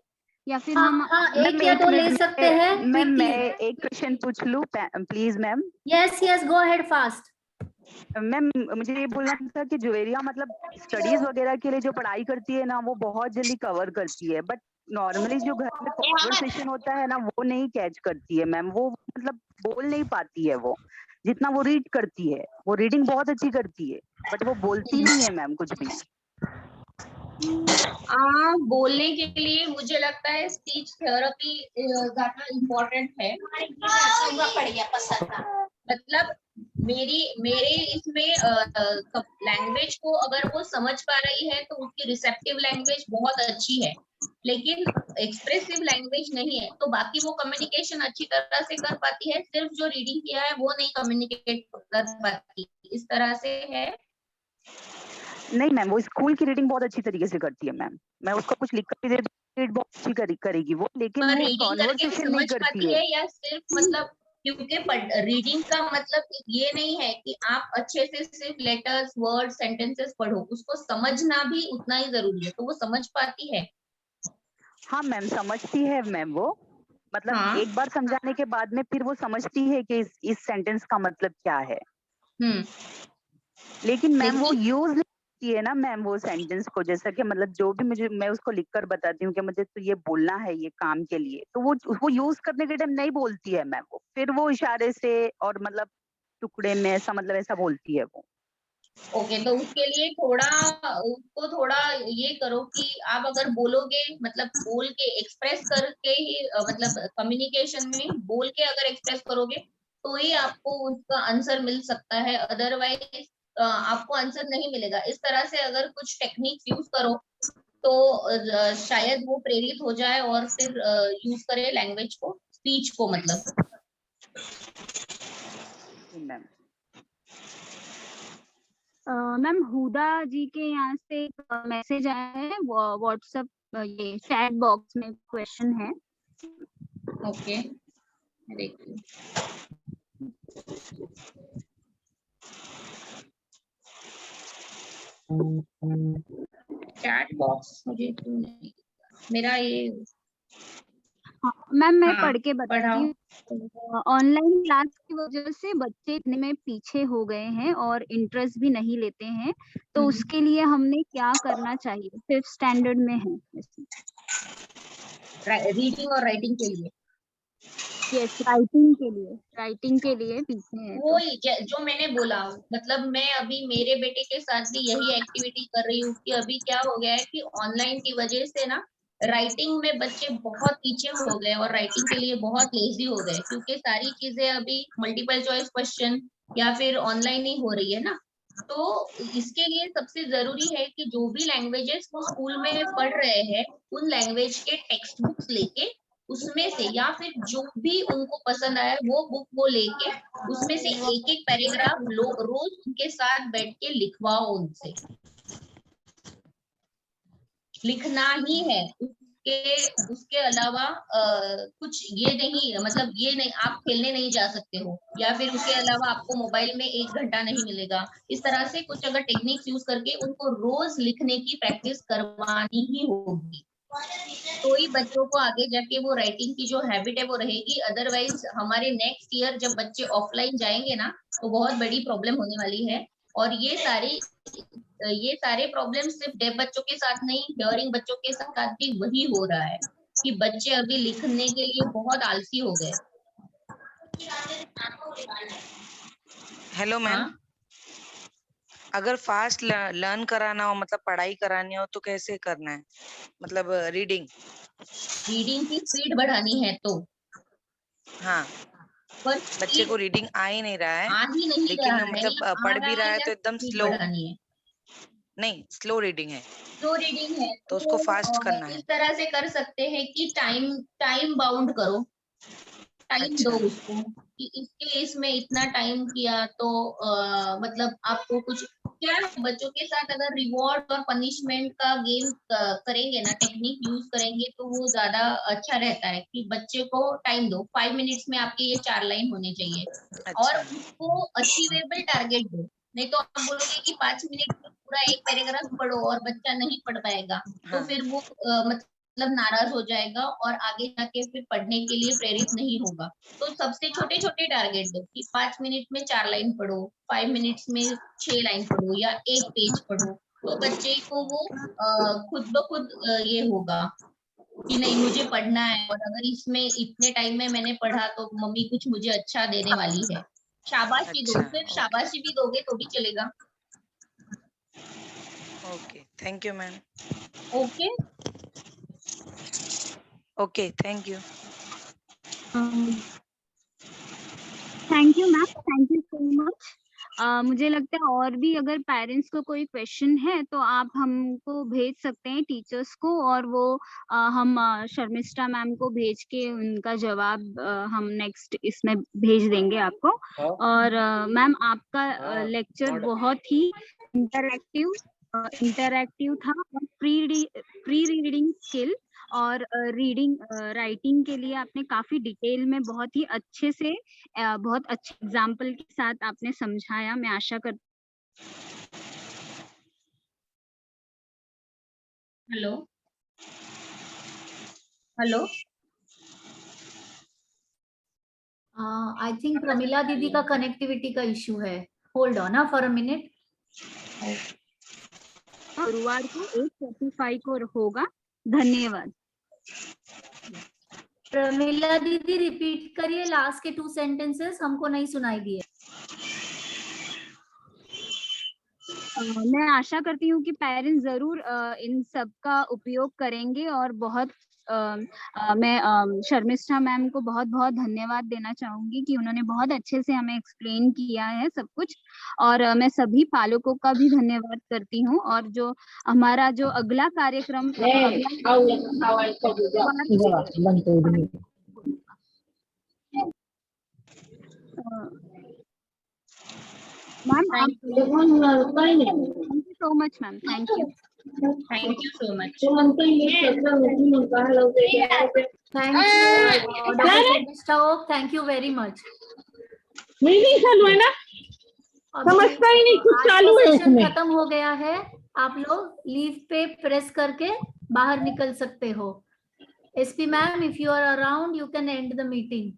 या फिर हम एक या दो ले सकते हैं. मैम मैं एक क्वेश्चन पूछ लूं please ma'am? Yes go ahead fast. Ma'am मुझे ये बोलना था कि ज्वेरिया मतलब स्टडीज वगैरह के लिए जो पढ़ाई करती है ना, वो बहुत जल्दी कवर करती है, बट नॉर्मली जो घर में कॉन्वर्सेशन होता है ना, वो नहीं कैच करती है मैम. वो मतलब बोल नहीं पाती है वो जितना वो रीड करती है. वो रीडिंग बहुत अच्छी करती है बट वो बोलती नहीं है मैम कुछ भी. बोलने के लिए मुझे लगता है स्पीच थेरेपी ज्यादा इम्पोर्टेंट है. मतलब मेरे इसमें लैंग्वेज को अगर वो समझ पा रही है तो उसकी रिसेप्टिव लैंग्वेज बहुत अच्छी है, लेकिन एक्सप्रेसिव लैंग्वेज नहीं है, तो बाकी वो कम्युनिकेशन अच्छी तरह से कर पाती है. सिर्फ जो रीडिंग किया है वो नहीं कम्युनिकेट कर पाती. इस तरह से है. नहीं मैम, वो स्कूल की रीडिंग बहुत अच्छी तरीके से करती है मैम. मैं उसको कुछ लिख कर दे रीड बहुत अच्छी करेगी वो, लेकिन वो रीडिंग करके कॉन्वर्सेशन नहीं समझ करती पाती है. है या सिर्फ मतलब क्योंकि रीडिंग का मतलब ये नहीं है कि आप अच्छे से सिर्फ लेटर्स, वर्ड, सेंटेंसेस पढ़ो, उसको समझना भी उतना ही जरूरी है. तो वो समझ पाती है. हाँ मैम समझती है मैम वो, मतलब एक बार समझाने के बाद में फिर वो समझती है कि इस सेंटेंस का मतलब क्या है. लेकिन मैम वो यूज नहीं करती है ना मैम वो सेंटेंस को. जैसा कि मतलब जो भी मैं उसको लिखकर बताती हूँ कि मुझे तो ये बोलना है ये काम के लिए, तो वो यूज करने के टाइम नहीं बोलती है मैम. वो फिर वो इशारे से और मतलब टुकड़े में ऐसा मतलब ऐसा बोलती है वो. ओके, तो उसके लिए उसको थोड़ा ये करो कि आप अगर बोलोगे, मतलब बोल के एक्सप्रेस करके ही मतलब कम्युनिकेशन में बोल के अगर एक्सप्रेस करोगे तो ही आपको उसका आंसर मिल सकता है. अदरवाइज आपको आंसर नहीं मिलेगा. इस तरह से अगर कुछ टेक्निक्स यूज करो तो शायद वो प्रेरित हो जाए और फिर यूज करे लैंग्वेज को, स्पीच को मतलब. मैम हुदा जी के यहाँ से एक मैसेज आया है व्हाट्सएप ये चैट बॉक्स में क्वेश्चन है. ओके देखिए. चैट बॉक्स मुझे नहीं, मेरा ये मैम मैं पढ़ के बताती हूँ. ऑनलाइन क्लास की वजह से बच्चे इतने में पीछे हो गए हैं और इंटरेस्ट भी नहीं लेते हैं, तो उसके लिए हमने क्या करना चाहिए? 5th स्टैंडर्ड में है रीडिंग और राइटिंग के लिए. यस, राइटिंग के लिए पीछे है. वो जो मैंने बोला, मतलब मैं अभी मेरे बेटे के साथ भी यही एक्टिविटी कर रही हूँ कि अभी क्या हो गया है कि ऑनलाइन की वजह से ना राइटिंग में बच्चे बहुत पीछे हो गए और राइटिंग के लिए बहुत लेजी हो गए, क्योंकि सारी चीजें अभी मल्टीपल चॉइस क्वेश्चन या फिर ऑनलाइन ही हो रही है ना. तो इसके लिए सबसे जरूरी है कि जो भी लैंग्वेजेस वो स्कूल में पढ़ रहे हैं उन लैंग्वेज के टेक्स्ट बुक्स लेके उसमें से या फिर जो भी उनको पसंद आया वो बुक वो लेके उसमें से एक एक पैराग्राफ रोज उनके साथ बैठ के लिखवाओ. उनसे लिखना ही है, उसके अलावा कुछ ये नहीं, मतलब ये नहीं आप खेलने नहीं जा सकते हो या फिर उसके अलावा आपको मोबाइल में 1 घंटा नहीं मिलेगा. इस तरह से कुछ अगर टेक्निक्स यूज करके उनको रोज लिखने की प्रैक्टिस करवानी ही होगी. तो ही बच्चों को आगे जाके वो राइटिंग की जो हैबिट है वो रहेगी। अदरवाइज हमारे नेक्स्ट ईयर जब बच्चे ऑफलाइन जाएंगे ना तो बहुत बड़ी प्रॉब्लम होने वाली है। और ये सारे प्रॉब्लम सिर्फ डेफ बच्चों के साथ नहीं, हियरिंग बच्चों के साथ भी वही हो रहा है कि बच्चे अभी लिखने के लिए बहुत आलसी हो गए। हेलो मैम, अगर फास्ट लर्न कराना हो, मतलब पढ़ाई करानी हो, तो कैसे करना है? मतलब रीडिंग की स्पीड बढ़ानी है तो हाँ, पर बच्चे को रीडिंग आ ही नहीं रहा है, आ ही नहीं लेकिन रहा है, मतलब या पढ़ आ भी रहा है या तो एकदम स्पीड स्लो, बढ़ानी है? नहीं स्लो रीडिंग है, स्लो रीडिंग है तो उसको फास्ट करना है। इस तरह से कर सकते हैं कि टाइम बाउंड करो, टाइम दो उसको कि इसके इसमें इतना टाइम किया तो मतलब आपको कुछ क्या है, बच्चों के साथ अगर रिवॉर्ड और पनिशमेंट का गेम करेंगे ना, टेक्निक यूज करेंगे तो वो ज्यादा अच्छा रहता है कि बच्चे को टाइम दो, 5 मिनट्स में आपके ये 4 लाइन होने चाहिए। और उसको अचीवेबल टारगेट दो, नहीं तो आप बोलोगे कि 5 मिनट में पूरा एक पैराग्राफ पढ़ो और बच्चा नहीं पढ़ पाएगा तो फिर वो मतलब नाराज हो जाएगा और आगे जाके फिर पढ़ने के लिए प्रेरित नहीं होगा। तो सबसे छोटे छोटे टारगेट दो कि 5 मिनट में 4 लाइन पढ़ो, 5 मिनट्स में 6 लाइन पढ़ो या 1 पेज पढ़ो। तो बच्चे को वो खुद ब खुद ये होगा कि नहीं मुझे पढ़ना है, और अगर इसमें इतने टाइम में मैंने पढ़ा तो मम्मी कुछ मुझे अच्छा देने वाली है। शाबाशी दो, सिर्फ शाबाशी भी दोगे तो भी चलेगा। Okay, thank you ma'am. Okay okay, thank you. Thank you ma'am, thank you so much. मुझे लगता है और भी अगर पेरेंट्स को कोई क्वेश्चन है तो आप हमको भेज सकते हैं टीचर्स को, और वो हम शर्मिष्ठा मैम को भेज के उनका जवाब हम नेक्स्ट इसमें भेज देंगे आपको। और मैम आपका लेक्चर बहुत ही इंटरैक्टिव था, और प्री रीडिंग स्किल और रीडिंग राइटिंग के लिए आपने काफी डिटेल में बहुत ही अच्छे से बहुत अच्छे एग्जाम्पल के साथ आपने समझाया। मैं आशा करती hello hello I think Pramila दीदी का कनेक्टिविटी का इशू है, hold on for a minute. गुरुवार को 8:45 को होगा। धन्यवाद। प्रमिला दीदी रिपीट करिए लास्ट के 2 सेंटेंसेस, हमको नहीं सुनाई दिए। मैं आशा करती हूँ कि पेरेंट्स जरूर इन सब का उपयोग करेंगे, और बहुत मैं शर्मिष्ठा मैम को बहुत बहुत धन्यवाद देना चाहूंगी कि उन्होंने बहुत अच्छे से हमें एक्सप्लेन किया है सब कुछ। और मैं सभी पालकों का भी धन्यवाद करती हूँ। और जो हमारा जो अगला कार्यक्रम ma'am, thank you so much ma'am, thank you so much. Thank you very much. नहीं चालू है ना, समझता ही नहीं, कुछ चालू है उसमें। खत्म हो गया है, आप लोग लीव पे प्रेस करके बाहर निकल सकते हो। SP ma'am, if you are around you can end the meeting.